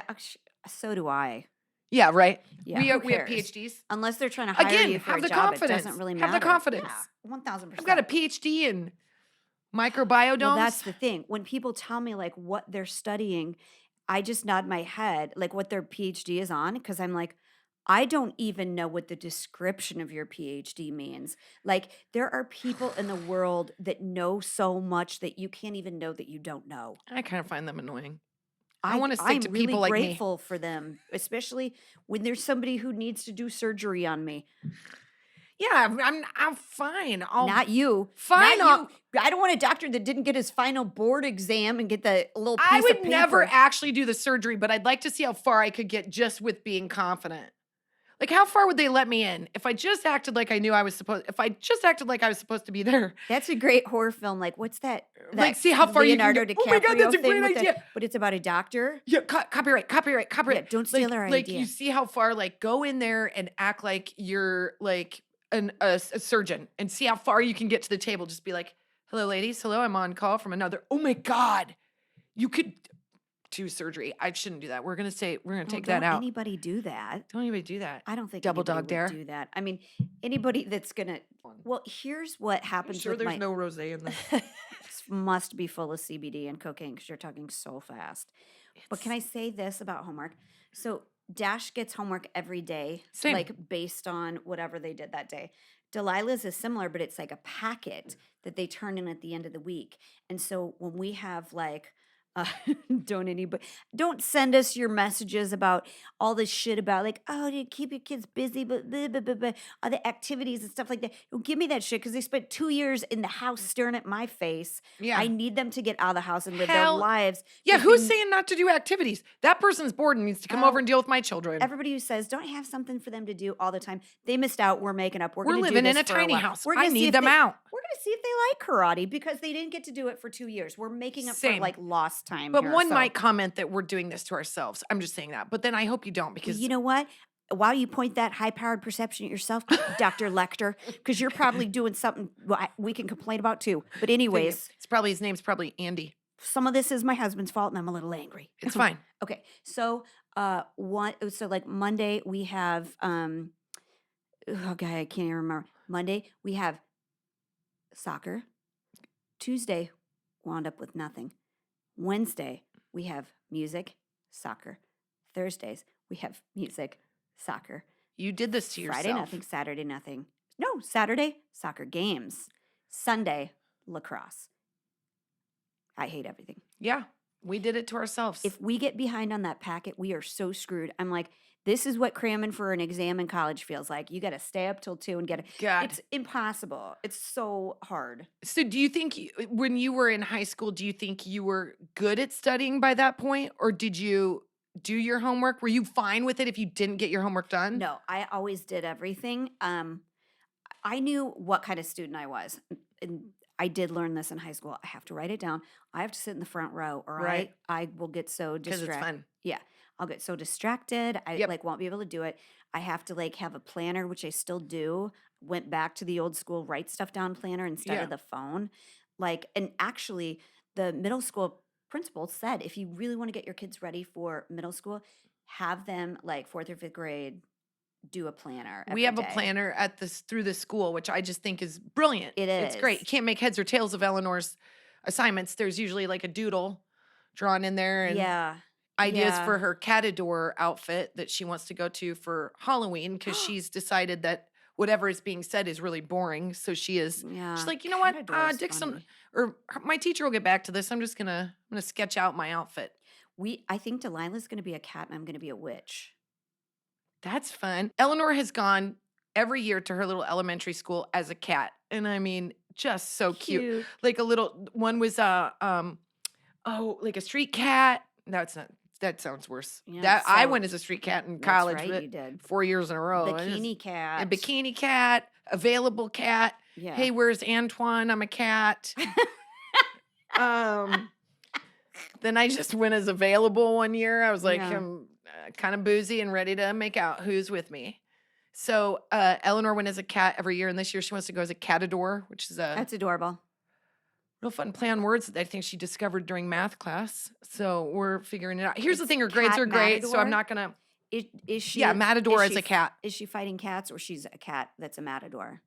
[SPEAKER 2] so do I.
[SPEAKER 1] Yeah, right.
[SPEAKER 2] Yeah,
[SPEAKER 1] we
[SPEAKER 2] who
[SPEAKER 1] have
[SPEAKER 2] cares?
[SPEAKER 1] PhDs.
[SPEAKER 2] Unless they're trying to hire
[SPEAKER 1] Again,
[SPEAKER 2] you for
[SPEAKER 1] have
[SPEAKER 2] a
[SPEAKER 1] the
[SPEAKER 2] job,
[SPEAKER 1] confidence.
[SPEAKER 2] it doesn't really
[SPEAKER 1] Have
[SPEAKER 2] matter.
[SPEAKER 1] the confidence.
[SPEAKER 2] Yeah, 1,000%.
[SPEAKER 1] I've got a PhD in microbiomes.
[SPEAKER 2] Well, that's the thing. When people tell me like what they're studying, I just nod my head like what their PhD is on because I'm like, I don't even know what the description of your PhD means. Like there are people in the world that know so much that you can't even know that you don't know.
[SPEAKER 1] I kind of find them annoying. I wanna stick
[SPEAKER 2] I'm
[SPEAKER 1] to
[SPEAKER 2] really
[SPEAKER 1] people like me.
[SPEAKER 2] grateful for them, especially when there's somebody who needs to do surgery on me.
[SPEAKER 1] Yeah, I'm fine. I'll
[SPEAKER 2] Not you.
[SPEAKER 1] fine.
[SPEAKER 2] Not you. I don't want a doctor that didn't get his final board exam and get the little piece
[SPEAKER 1] I
[SPEAKER 2] of
[SPEAKER 1] would
[SPEAKER 2] paper.
[SPEAKER 1] never actually do the surgery, but I'd like to see how far I could get just with being confident. Like, how far would they let me in if I just acted like I knew I was supposed? If I just acted like I was supposed to be there,
[SPEAKER 2] That's a great horror film. Like, what's that?
[SPEAKER 1] like,
[SPEAKER 2] That
[SPEAKER 1] see how far you can
[SPEAKER 2] Leonardo
[SPEAKER 1] go. Oh my God, that's
[SPEAKER 2] DiCaprio
[SPEAKER 1] a
[SPEAKER 2] thing
[SPEAKER 1] great
[SPEAKER 2] with the,
[SPEAKER 1] idea.
[SPEAKER 2] but it's about a doctor.
[SPEAKER 1] Yeah, copyright.
[SPEAKER 2] Yeah, don't steal our
[SPEAKER 1] Like
[SPEAKER 2] idea.
[SPEAKER 1] you see how far, like, go in there and act like you're like a surgeon, and see how far you can get to the table. Just be like, "Hello, ladies. Hello, I'm on call from another." Oh my God, you could do surgery. I shouldn't do that. We're gonna take
[SPEAKER 2] Well,
[SPEAKER 1] that
[SPEAKER 2] don't
[SPEAKER 1] out.
[SPEAKER 2] anybody do that.
[SPEAKER 1] Don't anybody do that.
[SPEAKER 2] I don't think
[SPEAKER 1] Double
[SPEAKER 2] anybody
[SPEAKER 1] dog
[SPEAKER 2] would
[SPEAKER 1] dare.
[SPEAKER 2] do that. I mean, anybody that's gonna. Well, here's what
[SPEAKER 1] You
[SPEAKER 2] happens
[SPEAKER 1] sure
[SPEAKER 2] with
[SPEAKER 1] there's
[SPEAKER 2] my.
[SPEAKER 1] no rosé in this?
[SPEAKER 2] This must be full of CBD and cocaine because you're talking so fast. But can I say this about homework? So Dash gets homework every day,
[SPEAKER 1] Same.
[SPEAKER 2] like based on whatever they did that day. Delilah's is similar, but it's like a packet that they turn in at the end of the week. And so when we have like, uh, don't send us your messages about all this shit about like, oh, you keep your kids busy, but blah, blah, blah, blah, other activities and stuff like that. Don't give me that shit because they spent 2 years in the house staring at my face.
[SPEAKER 1] Yeah.
[SPEAKER 2] I need them to get out of the house and live their
[SPEAKER 1] Hell
[SPEAKER 2] lives.
[SPEAKER 1] Yeah,
[SPEAKER 2] 'cause
[SPEAKER 1] who's
[SPEAKER 2] they-
[SPEAKER 1] saying not to do activities? That person's bored and needs to come over
[SPEAKER 2] Oh,
[SPEAKER 1] and deal with my children.
[SPEAKER 2] Everybody who says don't have something for them to do all the time, they missed out. We're making up. We're
[SPEAKER 1] We're
[SPEAKER 2] going to do
[SPEAKER 1] living in
[SPEAKER 2] this
[SPEAKER 1] a
[SPEAKER 2] for
[SPEAKER 1] tiny
[SPEAKER 2] while.
[SPEAKER 1] house.
[SPEAKER 2] We're
[SPEAKER 1] I
[SPEAKER 2] gonna see
[SPEAKER 1] need
[SPEAKER 2] if
[SPEAKER 1] them
[SPEAKER 2] they-
[SPEAKER 1] out.
[SPEAKER 2] We're going to see if they like karate because they didn't get to do it for 2 years. We're making up
[SPEAKER 1] Same.
[SPEAKER 2] for like lost time.
[SPEAKER 1] But
[SPEAKER 2] here,
[SPEAKER 1] one
[SPEAKER 2] so-
[SPEAKER 1] might comment that we're doing this to ourselves. I'm just saying that. But then I hope you don't, because
[SPEAKER 2] You know what? While you point that high-powered perception at yourself, Dr. Lecter, because you're probably doing something we can complain about too. But anyways,
[SPEAKER 1] it's probably, his name's probably Andy.
[SPEAKER 2] some of this is my husband's fault, and I'm a little angry.
[SPEAKER 1] It's fine.
[SPEAKER 2] Okay, so so like Monday we have oh God, I can't even remember. Monday we have soccer. Tuesday wound up with nothing. Wednesday we have music, soccer. Thursdays we have music, soccer.
[SPEAKER 1] You did this to yourself.
[SPEAKER 2] Friday nothing, Saturday nothing. No, Saturday soccer games. Sunday lacrosse. I hate everything.
[SPEAKER 1] Yeah, we did it to ourselves.
[SPEAKER 2] If we get behind on that packet, we are so screwed. I'm like, this is what cramming for an exam in college feels like. You got to stay up till 2 and get it.
[SPEAKER 1] God.
[SPEAKER 2] It's impossible. It's so hard.
[SPEAKER 1] So do you think when you were in high school, do you think you were good at studying by that point? Or did you do your homework? Were you fine with it if you didn't get your homework done?
[SPEAKER 2] No, I always did everything. I knew what kind of student I was. And I did learn this in high school. I have to write it down. I have to sit in the front row or
[SPEAKER 1] Right.
[SPEAKER 2] I will get so
[SPEAKER 1] Because
[SPEAKER 2] distracted.
[SPEAKER 1] it's fun.
[SPEAKER 2] Yeah. I'll get so distracted. I
[SPEAKER 1] Yep.
[SPEAKER 2] like won't be able to do it. I have to like have a planner, which I still do. Went back to the old school write stuff down planner instead
[SPEAKER 1] Yeah.
[SPEAKER 2] of the phone. Like, and actually the middle school principal said if you really want to get your kids ready for middle school, have them like 4th or 5th grade do a planner.
[SPEAKER 1] We have
[SPEAKER 2] every
[SPEAKER 1] a
[SPEAKER 2] day.
[SPEAKER 1] planner at through the school, which I just think is brilliant. It's great.
[SPEAKER 2] is.
[SPEAKER 1] You can't make heads or tails of Eleanor's assignments. There's usually like a doodle drawn in there and
[SPEAKER 2] Yeah.
[SPEAKER 1] ideas
[SPEAKER 2] Yeah.
[SPEAKER 1] for her catador outfit that she wants to go to for Halloween, because she's decided that whatever is being said is really boring. So she's
[SPEAKER 2] Yeah.
[SPEAKER 1] like, you know what,
[SPEAKER 2] Catador is
[SPEAKER 1] Dixon,
[SPEAKER 2] funny.
[SPEAKER 1] or my teacher will get back to this. I'm gonna sketch out my outfit.
[SPEAKER 2] I think Delilah's going to be a cat and I'm going to be a witch.
[SPEAKER 1] That's fun. Eleanor has gone every year to her little elementary school as a cat, and I mean, just so cute. Like a little one was like a street cat. That's not. That sounds worse.
[SPEAKER 2] Yeah,
[SPEAKER 1] That I
[SPEAKER 2] so-
[SPEAKER 1] went as a street cat in
[SPEAKER 2] That's
[SPEAKER 1] college,
[SPEAKER 2] right,
[SPEAKER 1] but
[SPEAKER 2] you did.
[SPEAKER 1] 4 years in a row. I just-
[SPEAKER 2] Bikini cat.
[SPEAKER 1] A bikini cat, available cat.
[SPEAKER 2] Yeah.
[SPEAKER 1] Hey, where's Antoine? I'm a cat. Then I just went as available one year. I was like,
[SPEAKER 2] Yeah.
[SPEAKER 1] I'm kind of boozy and ready to make out. Who's with me? So Eleanor went as a cat every year, and this year she wants to go as a catador, which is a
[SPEAKER 2] That's adorable.
[SPEAKER 1] real fun play on words that I think she discovered during math class. So we're figuring it out. Here's the
[SPEAKER 2] It's
[SPEAKER 1] thing: her grades
[SPEAKER 2] cat
[SPEAKER 1] are great, so I'm
[SPEAKER 2] matador?
[SPEAKER 1] not gonna.
[SPEAKER 2] Is she?
[SPEAKER 1] Yeah, matador
[SPEAKER 2] is
[SPEAKER 1] as
[SPEAKER 2] she
[SPEAKER 1] a cat.
[SPEAKER 2] Is she fighting cats or she's a cat that's a matador?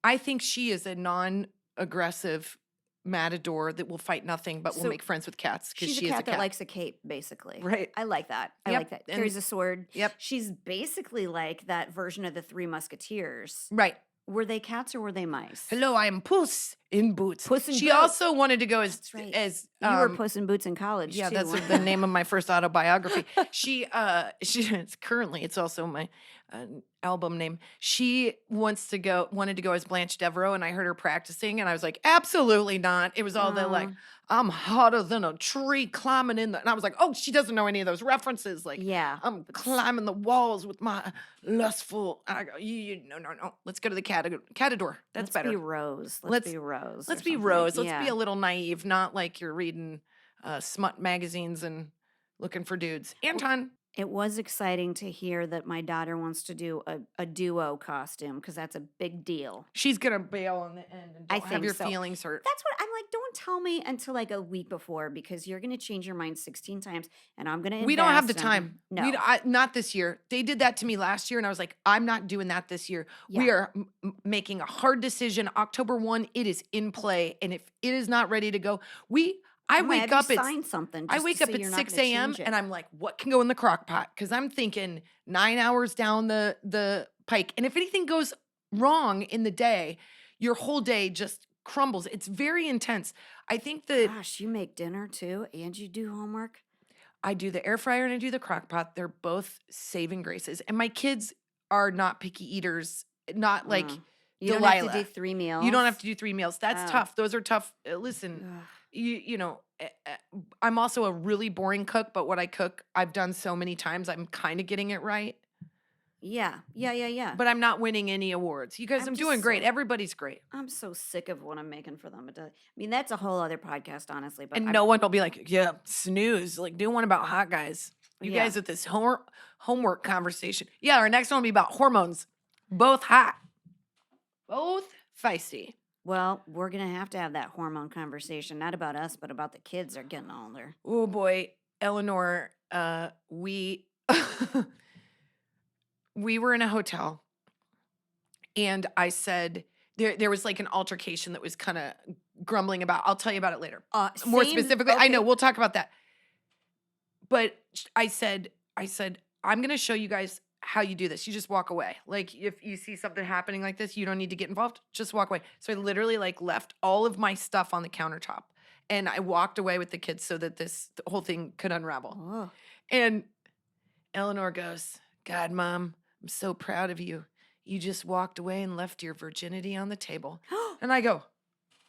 [SPEAKER 1] I think she is a non-aggressive matador that will fight nothing, but will
[SPEAKER 2] So
[SPEAKER 1] make friends with cats because
[SPEAKER 2] She's
[SPEAKER 1] she
[SPEAKER 2] a
[SPEAKER 1] is
[SPEAKER 2] cat that likes a cape, basically.
[SPEAKER 1] Right.
[SPEAKER 2] I like that. I
[SPEAKER 1] Yep,
[SPEAKER 2] like that.
[SPEAKER 1] and-
[SPEAKER 2] Carries a sword.
[SPEAKER 1] Yep.
[SPEAKER 2] She's basically like that version of the Three Musketeers.
[SPEAKER 1] Right.
[SPEAKER 2] Were they cats or were they mice?
[SPEAKER 1] Hello, I am Puss in Boots.
[SPEAKER 2] Puss in
[SPEAKER 1] she
[SPEAKER 2] Boots.
[SPEAKER 1] also wanted to go as
[SPEAKER 2] That's right.
[SPEAKER 1] as
[SPEAKER 2] You were
[SPEAKER 1] um,
[SPEAKER 2] Puss in Boots in college.
[SPEAKER 1] yeah,
[SPEAKER 2] too,
[SPEAKER 1] that's
[SPEAKER 2] weren't
[SPEAKER 1] the
[SPEAKER 2] you?
[SPEAKER 1] name of my first autobiography. She it's currently it's also my an album name. She wanted to go as Blanche Devereaux, and I heard her practicing, and I was like, absolutely not. It was all the like,
[SPEAKER 2] Uh,
[SPEAKER 1] I'm hotter than a tree climbing in the, and I was like, oh, she doesn't know any of those references. Like,
[SPEAKER 2] yeah.
[SPEAKER 1] I'm
[SPEAKER 2] But
[SPEAKER 1] climbing the walls with my lustful. And I go, no, no, no. Let's go to the Catador. That's
[SPEAKER 2] let's be
[SPEAKER 1] better.
[SPEAKER 2] Rose. Let's
[SPEAKER 1] Let's
[SPEAKER 2] be Rose or
[SPEAKER 1] let's be
[SPEAKER 2] something.
[SPEAKER 1] Rose. Let's be
[SPEAKER 2] Yeah.
[SPEAKER 1] a little naive, not like you're reading smut magazines and looking for dudes.
[SPEAKER 2] Well,
[SPEAKER 1] Anton,
[SPEAKER 2] it was exciting to hear that my daughter wants to do a duo costume because that's a big deal.
[SPEAKER 1] she's gonna bail on the end and
[SPEAKER 2] I
[SPEAKER 1] don't have
[SPEAKER 2] think
[SPEAKER 1] your
[SPEAKER 2] so.
[SPEAKER 1] feelings hurt.
[SPEAKER 2] That's what I'm like. Don't tell me until like a week before because you're going to change your mind 16 times and I'm going to
[SPEAKER 1] We don't have the
[SPEAKER 2] invest.
[SPEAKER 1] time.
[SPEAKER 2] No.
[SPEAKER 1] Not this year. They did that to me last year, and I was like, I'm not doing that this year. We
[SPEAKER 2] Yeah.
[SPEAKER 1] are making a hard decision. October 1, it is in play, and if it is not ready to go, I
[SPEAKER 2] I'm gonna
[SPEAKER 1] wake
[SPEAKER 2] have
[SPEAKER 1] up
[SPEAKER 2] you
[SPEAKER 1] at
[SPEAKER 2] sign something
[SPEAKER 1] I
[SPEAKER 2] just to
[SPEAKER 1] wake up
[SPEAKER 2] say
[SPEAKER 1] at
[SPEAKER 2] you're not
[SPEAKER 1] 6
[SPEAKER 2] going to
[SPEAKER 1] a.m.
[SPEAKER 2] change it.
[SPEAKER 1] and I'm like, what can go in the crock pot? Because I'm thinking 9 hours down the pike. And if anything goes wrong in the day, your whole day just crumbles. It's very intense. I think that
[SPEAKER 2] Gosh, you make dinner too and you do homework?
[SPEAKER 1] I do the air fryer and I do the crock pot. They're both saving graces. And my kids are not picky eaters, not like
[SPEAKER 2] You don't have to do
[SPEAKER 1] Delilah.
[SPEAKER 2] 3 meals?
[SPEAKER 1] You don't have to do 3 meals. That's
[SPEAKER 2] Oh.
[SPEAKER 1] tough. Those are tough. Listen,
[SPEAKER 2] Ugh.
[SPEAKER 1] you know, I'm also a really boring cook, but what I cook, I've done so many times. I'm kind of getting it right,
[SPEAKER 2] Yeah.
[SPEAKER 1] but I'm not winning any awards. You guys,
[SPEAKER 2] I'm
[SPEAKER 1] I'm
[SPEAKER 2] just
[SPEAKER 1] doing great.
[SPEAKER 2] so-
[SPEAKER 1] Everybody's great.
[SPEAKER 2] I'm so sick of what I'm making for them. I mean, that's a whole other podcast, honestly. But
[SPEAKER 1] And
[SPEAKER 2] I'm-
[SPEAKER 1] no one will be like, yeah, snooze. Like, do one about hot guys. You
[SPEAKER 2] Yeah.
[SPEAKER 1] guys with this homework conversation. Yeah, our next one will be about hormones. Both hot. Both feisty.
[SPEAKER 2] Well, we're going to have that hormone conversation, not about us, but about the kids are getting older.
[SPEAKER 1] Oh boy, Eleanor, we we were in a hotel and I said there was like an altercation that was kind of grumbling about. I'll tell you about it later. More
[SPEAKER 2] Same-
[SPEAKER 1] specifically, I know
[SPEAKER 2] okay.
[SPEAKER 1] we'll talk about that. But I said I'm going to show you guys how you do this. You just walk away. Like if you see something happening like this, you don't need to get involved. Just walk away. So I literally like left all of my stuff on the countertop and I walked away with the kids so that the whole thing could unravel.
[SPEAKER 2] Oh.
[SPEAKER 1] And Eleanor goes, God, Mom, I'm so proud of you. You just walked away and left your virginity on the table. And I go,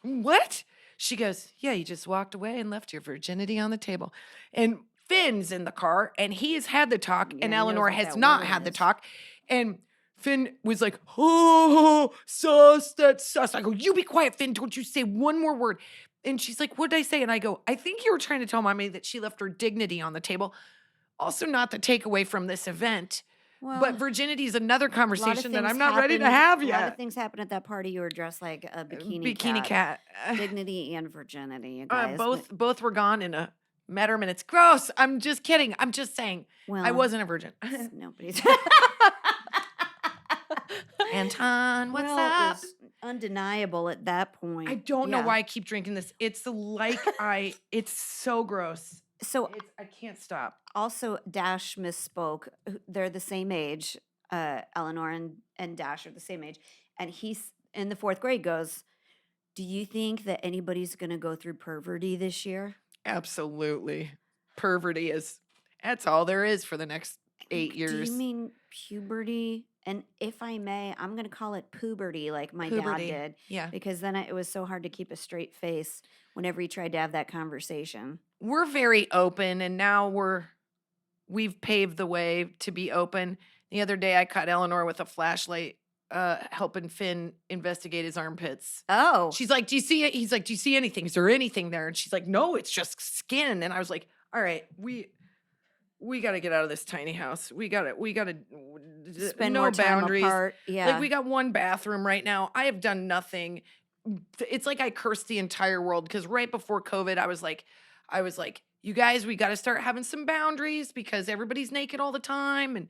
[SPEAKER 1] what? She goes, yeah, you just walked away and left your virginity on the table. And Finn's in the car and he has had the talk
[SPEAKER 2] Yeah,
[SPEAKER 1] and
[SPEAKER 2] he knows
[SPEAKER 1] Eleanor
[SPEAKER 2] what
[SPEAKER 1] has
[SPEAKER 2] that
[SPEAKER 1] not
[SPEAKER 2] word
[SPEAKER 1] had the
[SPEAKER 2] is.
[SPEAKER 1] talk. And Finn was like, oh, sus, that's sus. I go, you be quiet, Finn. Don't you say one more word. And she's like, what did I say? And I go, I think you were trying to tell Mommy that she left her dignity on the table. Also not the takeaway from this event.
[SPEAKER 2] Well,
[SPEAKER 1] But virginity is another
[SPEAKER 2] a lot of
[SPEAKER 1] conversation that
[SPEAKER 2] things
[SPEAKER 1] I'm not ready to
[SPEAKER 2] happened-
[SPEAKER 1] have
[SPEAKER 2] A lot of
[SPEAKER 1] yet.
[SPEAKER 2] things happened at that party. You were dressed like a bikini,
[SPEAKER 1] Bikini cat.
[SPEAKER 2] Dignity and virginity, you guys.
[SPEAKER 1] Both were gone in a matter of minutes. Gross. I'm just kidding. I'm just saying.
[SPEAKER 2] Well,
[SPEAKER 1] I wasn't a virgin.
[SPEAKER 2] Nobody's.
[SPEAKER 1] Anton, what's
[SPEAKER 2] Well,
[SPEAKER 1] up?
[SPEAKER 2] It was undeniable at that point.
[SPEAKER 1] I don't know
[SPEAKER 2] Yeah.
[SPEAKER 1] why I keep drinking this. It's like it's so gross.
[SPEAKER 2] So
[SPEAKER 1] I can't stop.
[SPEAKER 2] also, Dash misspoke. They're the same age. Eleanor and Dash are the same age. And he's in the 4th grade goes, do you think that anybody's going to go through puberty this year?
[SPEAKER 1] Absolutely. Perverty that's all there is for the next 8
[SPEAKER 2] Do
[SPEAKER 1] years.
[SPEAKER 2] you mean puberty? And if I may, I'm going to call it puberty like my
[SPEAKER 1] Puberty.
[SPEAKER 2] dad did.
[SPEAKER 1] Yeah.
[SPEAKER 2] Because then it was so hard to keep a straight face whenever he tried to have that conversation.
[SPEAKER 1] We're very open and now we've paved the way to be open. The other day I caught Eleanor with a flashlight helping Finn investigate his armpits.
[SPEAKER 2] Oh.
[SPEAKER 1] She's like, do you see it? He's like, do you see anything? Is there anything there? And she's like, no, it's just skin. And I was like, all right, we got to get out of this tiny house. We got to
[SPEAKER 2] Spend
[SPEAKER 1] no
[SPEAKER 2] more time
[SPEAKER 1] boundaries.
[SPEAKER 2] apart. Yeah.
[SPEAKER 1] Like we got one bathroom right now. I have done nothing. It's like I cursed the entire world because right before COVID, I was like, you guys, we got to start having some boundaries because everybody's naked all the time and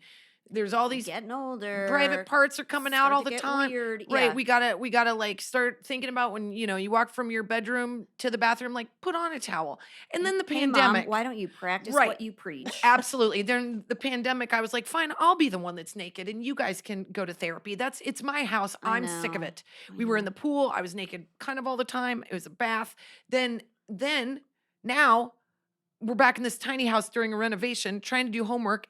[SPEAKER 1] there's all these
[SPEAKER 2] getting older.
[SPEAKER 1] private parts are coming out
[SPEAKER 2] Start
[SPEAKER 1] all
[SPEAKER 2] to
[SPEAKER 1] the
[SPEAKER 2] get
[SPEAKER 1] time.
[SPEAKER 2] weird.
[SPEAKER 1] Right.
[SPEAKER 2] Yeah.
[SPEAKER 1] We gotta like start thinking about when, you walk from your bedroom to the bathroom, like put on a towel. And then the
[SPEAKER 2] Hey, Mom,
[SPEAKER 1] pandemic.
[SPEAKER 2] why don't you practice
[SPEAKER 1] Right.
[SPEAKER 2] what you preach?
[SPEAKER 1] Absolutely. Then the pandemic, I was like, fine, I'll be the one that's naked and you guys can go to therapy. It's my house.
[SPEAKER 2] I
[SPEAKER 1] I'm sick of
[SPEAKER 2] know.
[SPEAKER 1] it. We were in the pool. I was naked kind of all the time. It was a bath. Then now we're back in this tiny house during a renovation trying to do homework.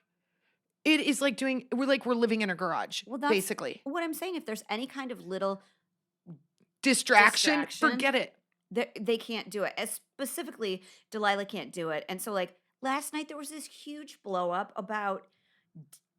[SPEAKER 1] It is like we're living in a garage,
[SPEAKER 2] Well, that's
[SPEAKER 1] basically.
[SPEAKER 2] what I'm saying. If there's any kind of little
[SPEAKER 1] Distraction,
[SPEAKER 2] distraction,
[SPEAKER 1] forget it.
[SPEAKER 2] they can't do it. As specifically, Delilah can't do it. And so, like, last night there was this huge blow up about.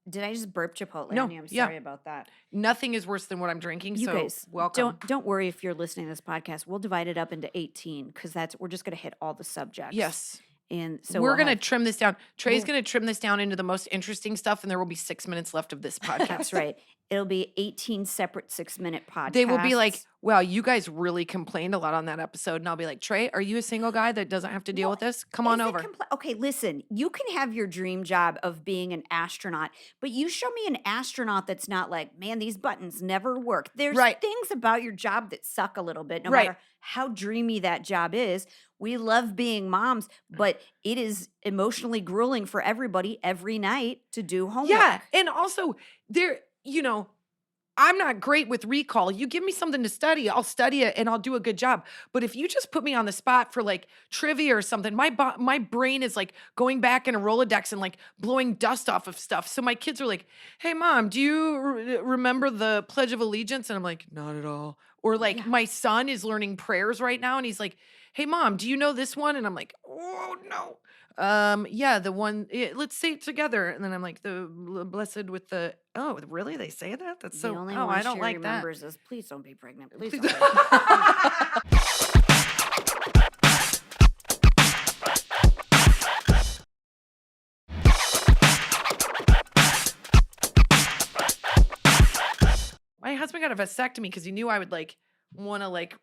[SPEAKER 2] Did I just burp Chipotle
[SPEAKER 1] No,
[SPEAKER 2] on you? I'm
[SPEAKER 1] yeah.
[SPEAKER 2] sorry about that.
[SPEAKER 1] Nothing is worse than what I'm drinking,
[SPEAKER 2] You
[SPEAKER 1] so
[SPEAKER 2] guys,
[SPEAKER 1] welcome.
[SPEAKER 2] don't worry if you're listening to this podcast. We'll divide it up into 18 because we're just gonna hit all the subjects.
[SPEAKER 1] Yes.
[SPEAKER 2] And so
[SPEAKER 1] We're
[SPEAKER 2] we'll
[SPEAKER 1] going to
[SPEAKER 2] have,
[SPEAKER 1] trim this down. Trey's
[SPEAKER 2] we'll,
[SPEAKER 1] going to trim this down into the most interesting stuff, and there will be 6 minutes left of this
[SPEAKER 2] that's
[SPEAKER 1] podcast.
[SPEAKER 2] right. It'll be 18 separate 6-minute podcasts.
[SPEAKER 1] They will be like, wow, you guys really complained a lot on that episode. And I'll be like, Trey, are you a single guy that doesn't have to deal with this? Come on over.
[SPEAKER 2] Okay, listen, you can have your dream job of being an astronaut, but you show me an astronaut that's not like, man, these buttons never work. There's
[SPEAKER 1] Right.
[SPEAKER 2] things about your job that suck a little bit, no
[SPEAKER 1] Right.
[SPEAKER 2] matter how dreamy that job is. We love being moms, but it is emotionally grueling for everybody every night to do homework.
[SPEAKER 1] Yeah. And also, I'm not great with recall. You give me something to study, I'll study it and I'll do a good job. But if you just put me on the spot for like trivia or something, my brain is like going back in a Rolodex and like blowing dust off of stuff. So my kids are like, "Hey, mom, do you remember the Pledge of Allegiance?" And I'm like, "Not at all." Or like
[SPEAKER 2] Yeah.
[SPEAKER 1] my son is learning prayers right now, and he's like, "Hey, mom, do you know this one?" And I'm like, "Oh no." Yeah, the one, let's say it together. And then I'm like, the blessed with the, oh, really? They say that? That's
[SPEAKER 2] The
[SPEAKER 1] so,
[SPEAKER 2] only
[SPEAKER 1] oh,
[SPEAKER 2] one
[SPEAKER 1] I don't
[SPEAKER 2] she
[SPEAKER 1] like that.
[SPEAKER 2] remembers is, please don't be pregnant. Please
[SPEAKER 1] Please
[SPEAKER 2] don't be pregnant.
[SPEAKER 1] My husband got a vasectomy because he knew I would like want to like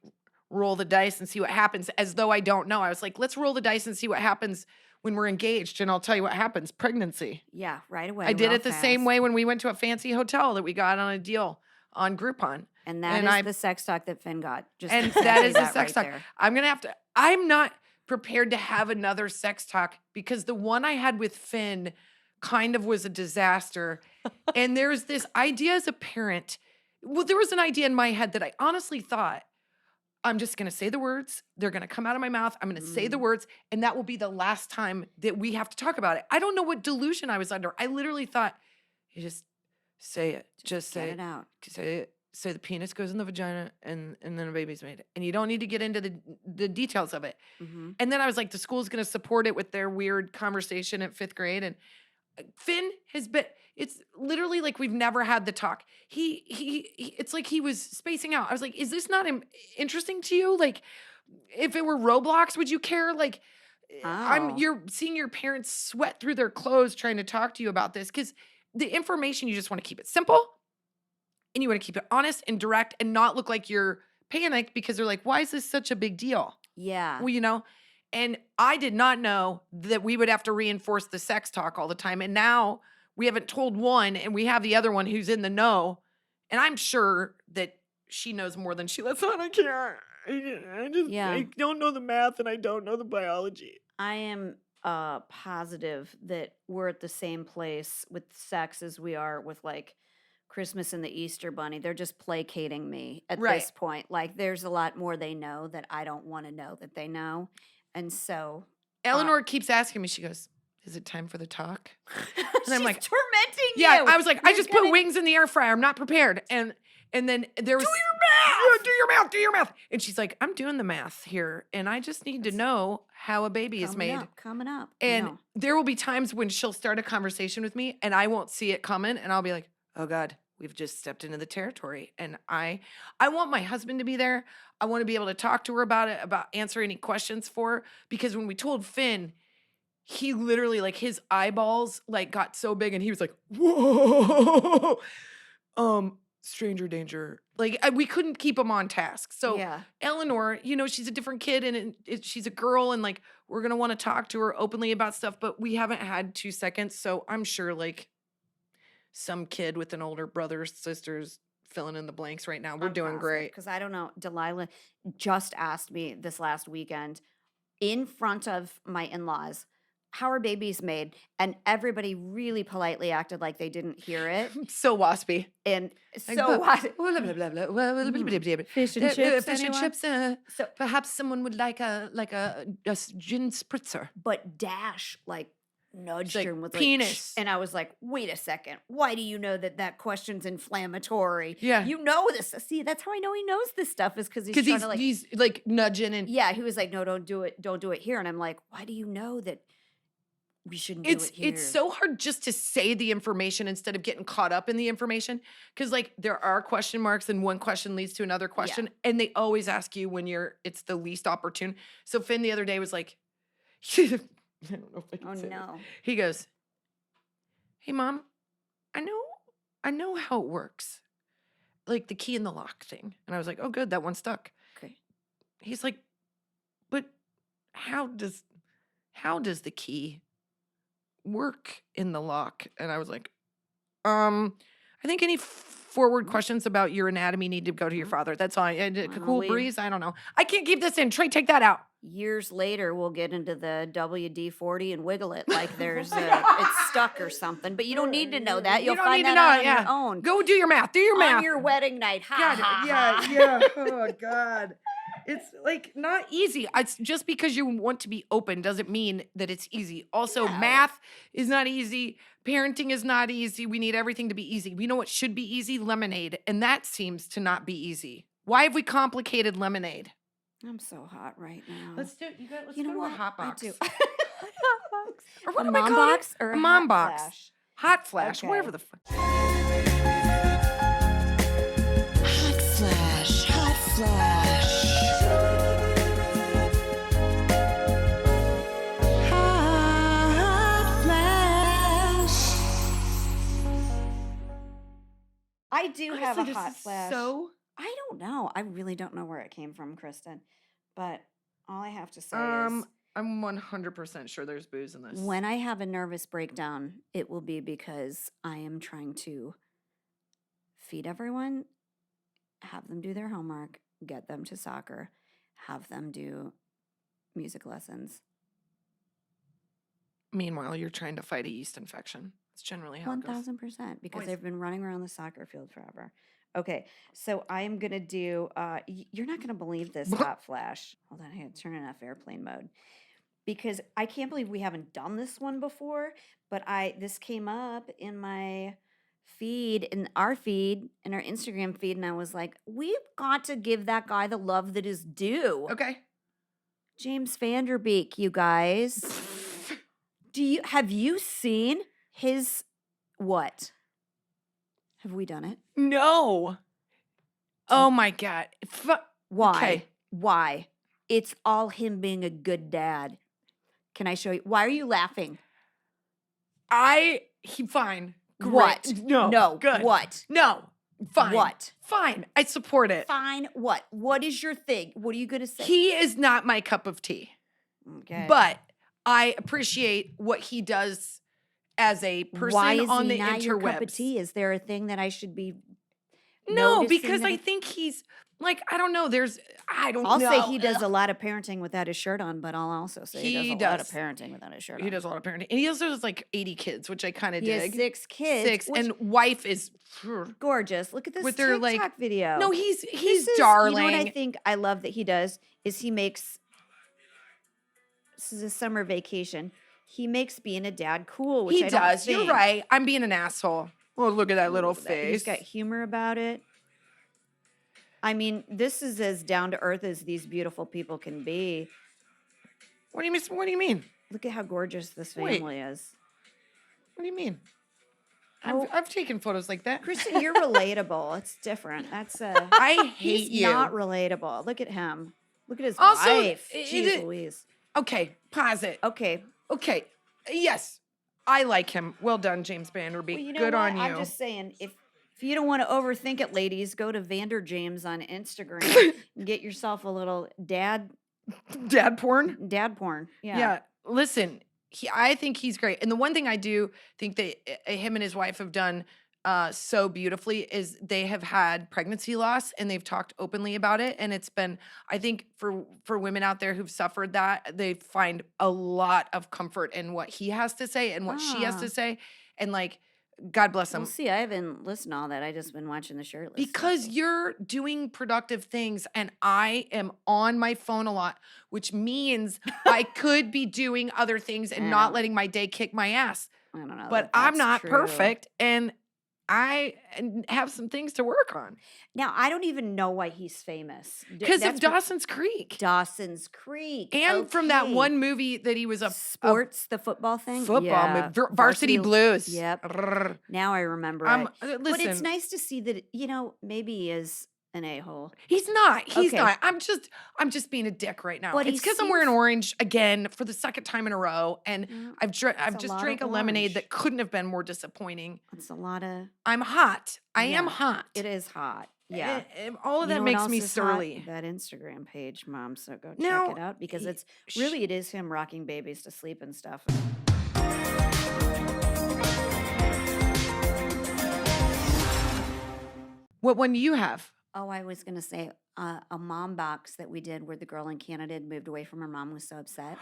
[SPEAKER 1] roll the dice and see what happens, as though I don't know. I was like, let's roll the dice and see what happens when we're engaged, and I'll tell you what happens. Pregnancy.
[SPEAKER 2] Yeah, right away.
[SPEAKER 1] I did
[SPEAKER 2] real
[SPEAKER 1] it the same
[SPEAKER 2] fast.
[SPEAKER 1] way when we went to a fancy hotel that we got on a deal on Groupon.
[SPEAKER 2] And that
[SPEAKER 1] And
[SPEAKER 2] is
[SPEAKER 1] I-
[SPEAKER 2] the sex talk that Finn got. Just
[SPEAKER 1] And
[SPEAKER 2] exactly
[SPEAKER 1] that is the
[SPEAKER 2] that
[SPEAKER 1] sex
[SPEAKER 2] right
[SPEAKER 1] talk.
[SPEAKER 2] there.
[SPEAKER 1] I'm not prepared to have another sex talk because the one I had with Finn kind of was a disaster. And there's this idea as a parent. Well, there was an idea in my head that I honestly thought, I'm just going to say the words. They're going to come out of my mouth. I'm going to say the words. And that will be the last time that we have to talk about it. I don't know what delusion I was under. I literally thought, you just say it. Just say
[SPEAKER 2] Get it out.
[SPEAKER 1] Say it. Say the penis goes in the vagina and then a baby's made. And you don't need to get into the details of it.
[SPEAKER 2] Mm-hmm.
[SPEAKER 1] And then I was like, the school's going to support it with their weird conversation at 5th grade. And Finn has been, it's literally like we've never had the talk. It's like he was spacing out. I was like, is this not interesting to you? Like, if it were Roblox, would you care? Like,
[SPEAKER 2] Oh.
[SPEAKER 1] you're seeing your parents sweat through their clothes trying to talk to you about this because the information, you just want to keep it simple and you want to keep it honest and direct and not look like you're panicked because they're like, why is this such a big deal?
[SPEAKER 2] Yeah.
[SPEAKER 1] Well, and I did not know that we would have to reinforce the sex talk all the time. And now we haven't told one and we have the other one who's in the know. And I'm sure that she knows more than she lets on. I can't. I don't know the math and I don't know the biology.
[SPEAKER 2] I am positive that we're at the same place with sex as we are with like Christmas and the Easter Bunny. They're just placating me at
[SPEAKER 1] Right.
[SPEAKER 2] this point. Like there's a lot more they know that I don't want to know that they know. And so
[SPEAKER 1] Eleanor keeps asking me, she goes, is it time for the talk?
[SPEAKER 2] she's
[SPEAKER 1] I'm like,
[SPEAKER 2] tormenting
[SPEAKER 1] Yeah,
[SPEAKER 2] you.
[SPEAKER 1] I was like, I
[SPEAKER 2] You're
[SPEAKER 1] just put
[SPEAKER 2] gonna-
[SPEAKER 1] wings in the air fryer. I'm not prepared. And then there was,
[SPEAKER 2] Do your math!
[SPEAKER 1] Yeah, do your math. And she's like, I'm doing the math here. And I just need to know how a baby is made.
[SPEAKER 2] Coming up. I
[SPEAKER 1] And
[SPEAKER 2] know.
[SPEAKER 1] there will be times when she'll start a conversation with me and I won't see it coming. And I'll be like, oh God, we've just stepped into the territory. And I want my husband to be there. I want to be able to talk to her about it, about answer any questions for her. Because when we told Finn, he literally, like, his eyeballs like got so big and he was like, whoa, stranger danger. Like, we couldn't keep him on task. So
[SPEAKER 2] yeah.
[SPEAKER 1] Eleanor, she's a different kid and she's a girl and like, we're going to want to talk to her openly about stuff, but we haven't had 2 seconds. So I'm sure like some kid with an older brother, sisters filling in the blanks right now. We're doing great.
[SPEAKER 2] Because I don't know. Delilah just asked me this last weekend in front of my in-laws, how are babies made? And everybody really politely acted like they didn't hear it.
[SPEAKER 1] So waspy.
[SPEAKER 2] And
[SPEAKER 1] Like,
[SPEAKER 2] so what?
[SPEAKER 1] Fish
[SPEAKER 2] and chips,
[SPEAKER 1] Fish and
[SPEAKER 2] anyone?
[SPEAKER 1] chips.
[SPEAKER 2] So,
[SPEAKER 1] Perhaps someone would like a gin spritzer.
[SPEAKER 2] but Dash like nudged
[SPEAKER 1] like,
[SPEAKER 2] him with like,
[SPEAKER 1] penis.
[SPEAKER 2] and I was like, wait a second. Why do you know that that question's inflammatory?
[SPEAKER 1] Yeah.
[SPEAKER 2] You know this. See, that's how I know he knows this stuff is because he's
[SPEAKER 1] Because
[SPEAKER 2] trying to like,
[SPEAKER 1] he's like nudging and
[SPEAKER 2] yeah, he was like, no, don't do it. Don't do it here. And I'm like, why do you know that we shouldn't do it here?
[SPEAKER 1] it's so hard just to say the information instead of getting caught up in the information. Because like there are question marks and one question leads to another question. And they always ask you when it's the least opportune. So Finn the other day was like, I don't know if I can
[SPEAKER 2] Oh
[SPEAKER 1] say this.
[SPEAKER 2] no.
[SPEAKER 1] He goes, hey mom, I know how it works. Like the key in the lock thing. And I was like, oh good, that one stuck.
[SPEAKER 2] Okay.
[SPEAKER 1] He's like, but how does the key work in the lock? And I was like, I think any forward questions about your anatomy need to go to your father. That's all. A cool breeze. I don't know. I can't keep this in. Trey, take that out.
[SPEAKER 2] Years later, we'll get into the WD-40 and wiggle it like there's it's stuck or something. But you don't need to know that.
[SPEAKER 1] You
[SPEAKER 2] You'll
[SPEAKER 1] don't
[SPEAKER 2] find
[SPEAKER 1] need to
[SPEAKER 2] that
[SPEAKER 1] know
[SPEAKER 2] out
[SPEAKER 1] it,
[SPEAKER 2] on
[SPEAKER 1] yeah.
[SPEAKER 2] your own.
[SPEAKER 1] Go do your math. Do your math.
[SPEAKER 2] On your wedding night. Ha,
[SPEAKER 1] God,
[SPEAKER 2] ha,
[SPEAKER 1] yeah,
[SPEAKER 2] ha.
[SPEAKER 1] yeah. Oh God. It's like not easy. It's just because you want to be open doesn't mean that it's easy. Also,
[SPEAKER 2] No.
[SPEAKER 1] math is not easy. Parenting is not easy. We need everything to be easy. We know what should be easy? Lemonade. And that seems to not be easy. Why have we complicated lemonade?
[SPEAKER 2] I'm so hot right now.
[SPEAKER 1] Let's do it. Let's
[SPEAKER 2] You
[SPEAKER 1] go
[SPEAKER 2] know
[SPEAKER 1] to
[SPEAKER 2] what?
[SPEAKER 1] a hot
[SPEAKER 2] I
[SPEAKER 1] box.
[SPEAKER 2] do.
[SPEAKER 1] Or what
[SPEAKER 2] A
[SPEAKER 1] am I
[SPEAKER 2] mom
[SPEAKER 1] calling
[SPEAKER 2] box
[SPEAKER 1] it?
[SPEAKER 2] or
[SPEAKER 1] a
[SPEAKER 2] a
[SPEAKER 1] mom
[SPEAKER 2] hot
[SPEAKER 1] box.
[SPEAKER 2] flash?
[SPEAKER 1] Hot flash. Whatever
[SPEAKER 2] Okay.
[SPEAKER 1] the fuck.
[SPEAKER 3] Hot flash, hot flash. Hot flash.
[SPEAKER 2] I do have a
[SPEAKER 1] Honestly, this
[SPEAKER 2] hot
[SPEAKER 1] is
[SPEAKER 2] flash.
[SPEAKER 1] So
[SPEAKER 2] I don't know. I really don't know where it came from, Kristen. But all I have to say is
[SPEAKER 1] I'm 100% sure there's booze in this.
[SPEAKER 2] when I have a nervous breakdown, it will be because I am trying to feed everyone, have them do their homework, get them to soccer, have them do music lessons.
[SPEAKER 1] Meanwhile, you're trying to fight a yeast infection. It's generally how it goes.
[SPEAKER 2] 1000%, because
[SPEAKER 1] Always.
[SPEAKER 2] they've been running around the soccer field forever. Okay, so I am going to do, you're not going to believe this hot flash. Hold on, I had to turn it off airplane mode. Because I can't believe we haven't done this one before, but this came up in my feed, in our Instagram feed, and I was like, we've got to give that guy the love that is due.
[SPEAKER 1] Okay.
[SPEAKER 2] James Vanderbeek, you guys. Have you seen his what? Have we done it?
[SPEAKER 1] No. Oh my God.
[SPEAKER 2] Why?
[SPEAKER 1] Okay.
[SPEAKER 2] Why? It's all him being a good dad. Can I show you? Why are you laughing?
[SPEAKER 1] Fine. Great.
[SPEAKER 2] What?
[SPEAKER 1] No. Good.
[SPEAKER 2] What?
[SPEAKER 1] No. Fine.
[SPEAKER 2] What?
[SPEAKER 1] Fine. I support it.
[SPEAKER 2] Fine. What? What is your thing? What are you going to say?
[SPEAKER 1] He is not my cup of tea.
[SPEAKER 2] Okay.
[SPEAKER 1] But I appreciate what he does as a person
[SPEAKER 2] Why is
[SPEAKER 1] on
[SPEAKER 2] he
[SPEAKER 1] the
[SPEAKER 2] not your cup of
[SPEAKER 1] interwebs.
[SPEAKER 2] tea? Is there a thing that I should be?
[SPEAKER 1] No,
[SPEAKER 2] noticing
[SPEAKER 1] because
[SPEAKER 2] that
[SPEAKER 1] I think he's like, I don't know.
[SPEAKER 2] I'll
[SPEAKER 1] know.
[SPEAKER 2] say he does a lot of parenting withoad his shirt on, but I'll also say he does a lot of
[SPEAKER 1] does.
[SPEAKER 2] parenting without his shirt on.
[SPEAKER 1] He does a lot of parenting. And he also has like 80 kids, which I kind of
[SPEAKER 2] He
[SPEAKER 1] dig.
[SPEAKER 2] has 6 kids.
[SPEAKER 1] 6.
[SPEAKER 2] which-
[SPEAKER 1] And wife is
[SPEAKER 2] gorgeous. Look at this
[SPEAKER 1] with their
[SPEAKER 2] TikTok
[SPEAKER 1] like
[SPEAKER 2] video.
[SPEAKER 1] No, he's
[SPEAKER 2] This is-
[SPEAKER 1] darling.
[SPEAKER 2] You know what I think I love that he does is he makes. This is a summer vacation. He makes being a dad cool, which
[SPEAKER 1] He
[SPEAKER 2] I don't
[SPEAKER 1] does. You're
[SPEAKER 2] think.
[SPEAKER 1] right. I'm being an asshole. Oh, look at that little
[SPEAKER 2] Look at that.
[SPEAKER 1] face.
[SPEAKER 2] He's got humor about it. I mean, this is as down to earth as these beautiful people can be.
[SPEAKER 1] What do you mean? What do you mean?
[SPEAKER 2] Look at how gorgeous this
[SPEAKER 1] Wait.
[SPEAKER 2] family is.
[SPEAKER 1] What do you mean?
[SPEAKER 2] Oh.
[SPEAKER 1] I've taken photos like that.
[SPEAKER 2] Kristen, you're relatable. It's different. That's
[SPEAKER 1] I hate
[SPEAKER 2] he's
[SPEAKER 1] you.
[SPEAKER 2] not relatable. Look at him. Look at his
[SPEAKER 1] Also,
[SPEAKER 2] wife.
[SPEAKER 1] is
[SPEAKER 2] Jeez
[SPEAKER 1] it-
[SPEAKER 2] Louise.
[SPEAKER 1] Okay, pause it.
[SPEAKER 2] Okay.
[SPEAKER 1] Okay. Yes. I like him. Well done, James Vanderbeek.
[SPEAKER 2] Well, you know
[SPEAKER 1] Good
[SPEAKER 2] what?
[SPEAKER 1] on you.
[SPEAKER 2] I'm just saying, if you don't want to overthink it, ladies, go to Vander James on Instagram and get yourself a little dad
[SPEAKER 1] Dad porn?
[SPEAKER 2] porn.
[SPEAKER 1] Yeah. Listen, I think he's great. And the one thing I do think that him and his wife have done so beautifully is they have had pregnancy loss and they've talked openly about it. And it's been, I think for women out there who've suffered that, they find a lot of comfort in what he has to say and what she has
[SPEAKER 2] Ah.
[SPEAKER 1] to say. And like, God bless them.
[SPEAKER 2] We'll see. I haven't listened to all that. I just been watching the shirtless.
[SPEAKER 1] Because you're doing productive things and I am on my phone a lot, which means I could be doing other things and not
[SPEAKER 2] Yeah.
[SPEAKER 1] letting my day kick my ass.
[SPEAKER 2] I don't know.
[SPEAKER 1] But I'm not perfect and I have some things to work on
[SPEAKER 2] Now, I don't even know why he's famous.
[SPEAKER 1] because of
[SPEAKER 2] That's what-
[SPEAKER 1] Dawson's Creek.
[SPEAKER 2] Dawson's Creek.
[SPEAKER 1] And from that
[SPEAKER 2] Okay.
[SPEAKER 1] one movie that he was a
[SPEAKER 2] Sports, the football thing?
[SPEAKER 1] football
[SPEAKER 2] Yeah.
[SPEAKER 1] movie, Varsity Blues.
[SPEAKER 2] Yep.
[SPEAKER 1] Rrr.
[SPEAKER 2] Now I remember
[SPEAKER 1] I'm,
[SPEAKER 2] it.
[SPEAKER 1] listen,
[SPEAKER 2] But it's nice to see that, maybe he is an a-hole.
[SPEAKER 1] he's not. He's
[SPEAKER 2] Okay.
[SPEAKER 1] not. I'm just being a dick right now.
[SPEAKER 2] But
[SPEAKER 1] It's
[SPEAKER 2] he
[SPEAKER 1] because I'm wearing
[SPEAKER 2] seems-
[SPEAKER 1] orange again for the second time in a row, and
[SPEAKER 2] Mm,
[SPEAKER 1] I've
[SPEAKER 2] a
[SPEAKER 1] just
[SPEAKER 2] lot
[SPEAKER 1] drank a
[SPEAKER 2] of
[SPEAKER 1] lemonade
[SPEAKER 2] orange.
[SPEAKER 1] that couldn't have been more disappointing.
[SPEAKER 2] It's a lot of...
[SPEAKER 1] I'm hot. I am
[SPEAKER 2] Yeah,
[SPEAKER 1] hot.
[SPEAKER 2] It is hot. Yeah.
[SPEAKER 1] All of
[SPEAKER 2] You
[SPEAKER 1] that
[SPEAKER 2] know what
[SPEAKER 1] makes
[SPEAKER 2] else
[SPEAKER 1] me
[SPEAKER 2] is hot?
[SPEAKER 1] surly.
[SPEAKER 2] That Instagram page, Mom. So go check
[SPEAKER 1] Now,
[SPEAKER 2] it out because
[SPEAKER 1] y-
[SPEAKER 2] it's really, it is him rocking babies to sleep and stuff.
[SPEAKER 1] What one do you have?
[SPEAKER 2] Oh, I was going to say a mom box that we did where the girl in Canada had moved away from her mom was so upset.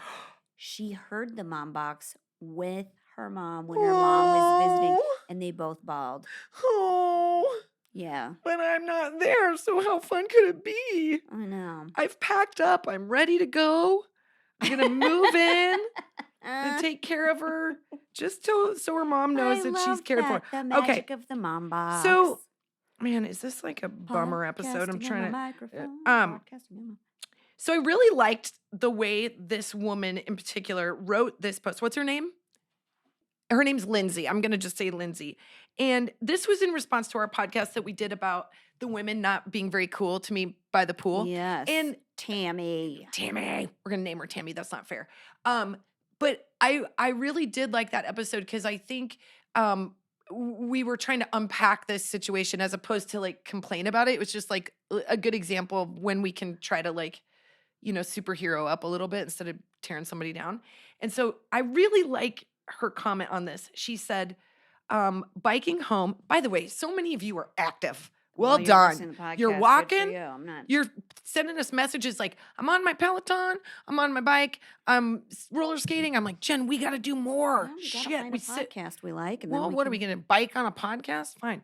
[SPEAKER 2] She heard the mom box with her mom when her mom was visiting and they both bawled.
[SPEAKER 1] Oh,
[SPEAKER 2] Yeah,
[SPEAKER 1] but I'm not there, so how fun could it be?
[SPEAKER 2] I know.
[SPEAKER 1] I've packed up. I'm ready to go. I'm gonna move in
[SPEAKER 2] Uh,
[SPEAKER 1] and take care of her, just so her mom knows
[SPEAKER 2] I
[SPEAKER 1] that she's
[SPEAKER 2] love
[SPEAKER 1] cared for.
[SPEAKER 2] that, the
[SPEAKER 1] Okay.
[SPEAKER 2] magic of the mom box.
[SPEAKER 1] So, man, is this like a bummer episode? I'm
[SPEAKER 2] Podcasting on
[SPEAKER 1] trying
[SPEAKER 2] a
[SPEAKER 1] to.
[SPEAKER 2] microphone,
[SPEAKER 1] um,
[SPEAKER 2] podcasting on
[SPEAKER 1] So I really liked the way this woman in particular wrote this post. What's her name? Her name's Lindsay. I'm going to just say Lindsay. And this was in response to our podcast that we did about the women not being very cool to me by the pool.
[SPEAKER 2] Yes.
[SPEAKER 1] And
[SPEAKER 2] Tammy.
[SPEAKER 1] Tammy, we're going to name her Tammy. That's not fair. But I really did like that episode because I think we were trying to unpack this situation as opposed to like complain about it. It was just like a good example of when we can try to like, superhero up a little bit instead of tearing somebody down. And so I really like her comment on this. She said, biking home. By the way, so many of you are active. Well
[SPEAKER 2] you're
[SPEAKER 1] done.
[SPEAKER 2] listening to the
[SPEAKER 1] You're
[SPEAKER 2] podcast, good for
[SPEAKER 1] walking.
[SPEAKER 2] you. I'm not.
[SPEAKER 1] You're sending us messages like, I'm on my Peloton. I'm on my bike. I'm roller skating. I'm like, Jen, we got to do more.
[SPEAKER 2] Well, we gotta
[SPEAKER 1] Shit.
[SPEAKER 2] find
[SPEAKER 1] We
[SPEAKER 2] a
[SPEAKER 1] sit.
[SPEAKER 2] podcast we like. And
[SPEAKER 1] Well,
[SPEAKER 2] then
[SPEAKER 1] what are we going to bike on a podcast? Fine.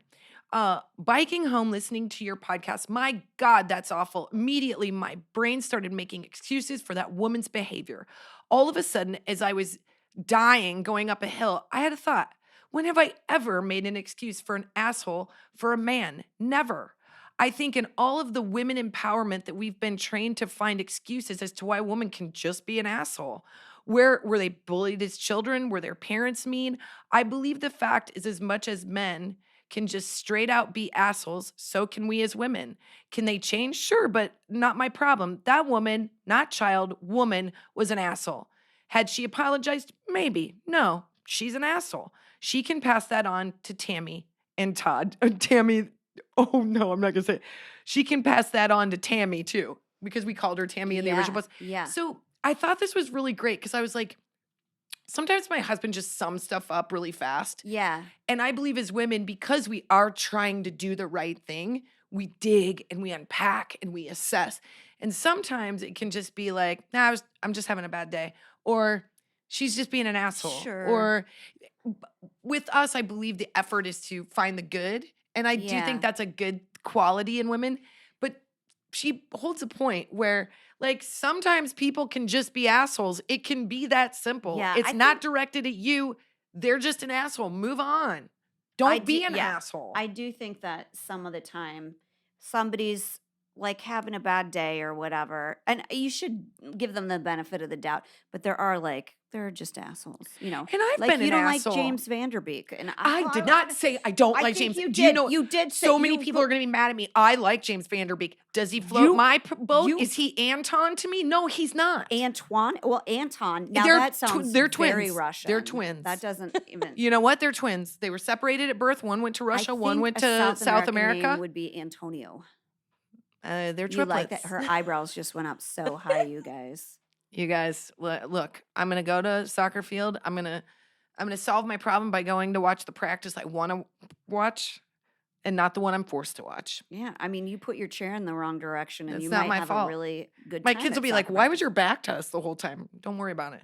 [SPEAKER 1] Biking home, listening to your podcast. My God, that's awful. Immediately, my brain started making excuses for that woman's behavior. All of a sudden, as I was dying going up a hill, I had a thought. When have I ever made an excuse for an asshole for a man? Never. I think in all of the women empowerment that we've been trained to find excuses as to why a woman can just be an asshole. Where were they bullied as children? Were their parents mean? I believe the fact is as much as men can just straight out be assholes, so can we as women. Can they change? Sure, but not my problem. That woman, not child, woman, was an asshole. Had she apologized? Maybe. No, she's an asshole. She can pass that on to Tammy and Todd. Tammy, oh no, I'm not going to say it. She can pass that on to Tammy too, because we called her Tammy in the original post.
[SPEAKER 2] Yeah.
[SPEAKER 1] So I thought this was really great because I was like, sometimes my husband just sums stuff up really fast.
[SPEAKER 2] Yeah.
[SPEAKER 1] And I believe as women, because we are trying to do the right thing, we dig and we unpack and we assess. And sometimes it can just be like, nah, I'm just having a bad day. Or she's just being an asshole.
[SPEAKER 2] Sure.
[SPEAKER 1] Or with us, I believe the effort is to find the good. And I do
[SPEAKER 2] Yeah.
[SPEAKER 1] think that's a good quality in women. But she holds a point where, like, sometimes people can just be assholes. It can be that simple.
[SPEAKER 2] Yeah,
[SPEAKER 1] It's
[SPEAKER 2] I
[SPEAKER 1] not
[SPEAKER 2] think-
[SPEAKER 1] directed at you. They're just an asshole. Move on. Don't be an asshole.
[SPEAKER 2] I do think that some of the time somebody's like having a bad day or whatever, and you should give them the benefit of the doubt, but they're just assholes,
[SPEAKER 1] And I've
[SPEAKER 2] like
[SPEAKER 1] been
[SPEAKER 2] you
[SPEAKER 1] an
[SPEAKER 2] don't
[SPEAKER 1] asshole.
[SPEAKER 2] like James Vanderbeek, and
[SPEAKER 1] I did not say I don't
[SPEAKER 2] I
[SPEAKER 1] like
[SPEAKER 2] think
[SPEAKER 1] James.
[SPEAKER 2] you
[SPEAKER 1] Do you
[SPEAKER 2] did.
[SPEAKER 1] know
[SPEAKER 2] You did say
[SPEAKER 1] so many
[SPEAKER 2] you
[SPEAKER 1] people are going to be mad at me. I like James Vanderbeek. Does he float
[SPEAKER 2] You-
[SPEAKER 1] my boat?
[SPEAKER 2] you-
[SPEAKER 1] Is he Anton to me? No, he's not.
[SPEAKER 2] Antoine. Well, Anton. Now
[SPEAKER 1] They're
[SPEAKER 2] that
[SPEAKER 1] tw-
[SPEAKER 2] sounds
[SPEAKER 1] they're
[SPEAKER 2] very
[SPEAKER 1] twins.
[SPEAKER 2] Russian.
[SPEAKER 1] They're twins.
[SPEAKER 2] That doesn't even.
[SPEAKER 1] You know what? They're twins. They were separated at birth. One went to
[SPEAKER 2] I
[SPEAKER 1] Russia. One
[SPEAKER 2] think
[SPEAKER 1] went
[SPEAKER 2] a
[SPEAKER 1] to South
[SPEAKER 2] American
[SPEAKER 1] America.
[SPEAKER 2] name would be Antonio.
[SPEAKER 1] They're
[SPEAKER 2] You
[SPEAKER 1] triplets.
[SPEAKER 2] like that? Her eyebrows just went up so high, you guys.
[SPEAKER 1] You guys, look, I'm gonna go to soccer field. I'm gonna solve my problem by going to watch the practice I want to watch, and not the one I'm forced to watch.
[SPEAKER 2] Yeah, I mean, you put your chair in the wrong direction, and
[SPEAKER 1] It's
[SPEAKER 2] you
[SPEAKER 1] not
[SPEAKER 2] might
[SPEAKER 1] my
[SPEAKER 2] have
[SPEAKER 1] fault.
[SPEAKER 2] a really good.
[SPEAKER 1] My
[SPEAKER 2] time
[SPEAKER 1] kids will
[SPEAKER 2] at
[SPEAKER 1] be like,
[SPEAKER 2] soccer
[SPEAKER 1] "Why was
[SPEAKER 2] practice."
[SPEAKER 1] your back to us the whole time?" Don't worry about it.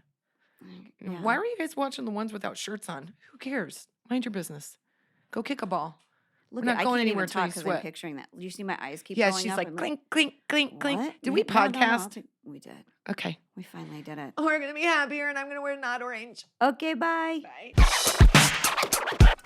[SPEAKER 2] Yeah.
[SPEAKER 1] Why were you guys watching the ones without shirts on? Who cares? Mind your business. Go kick a ball.
[SPEAKER 2] Look
[SPEAKER 1] We're
[SPEAKER 2] at
[SPEAKER 1] not
[SPEAKER 2] I
[SPEAKER 1] going
[SPEAKER 2] can't
[SPEAKER 1] anywhere
[SPEAKER 2] even
[SPEAKER 1] till you
[SPEAKER 2] talk because I'm
[SPEAKER 1] sweat.
[SPEAKER 2] picturing that. You see my eyes keep
[SPEAKER 1] Yeah,
[SPEAKER 2] going
[SPEAKER 1] she's
[SPEAKER 2] up.
[SPEAKER 1] like
[SPEAKER 2] I'm
[SPEAKER 1] clink, clink, clink, clink.
[SPEAKER 2] what?
[SPEAKER 1] Did we
[SPEAKER 2] No, no, no,
[SPEAKER 1] podcast?
[SPEAKER 2] we did.
[SPEAKER 1] Okay.
[SPEAKER 2] We finally did it.
[SPEAKER 1] We're gonna be happier, and I'm gonna wear not orange.
[SPEAKER 2] Okay, bye.
[SPEAKER 1] Bye.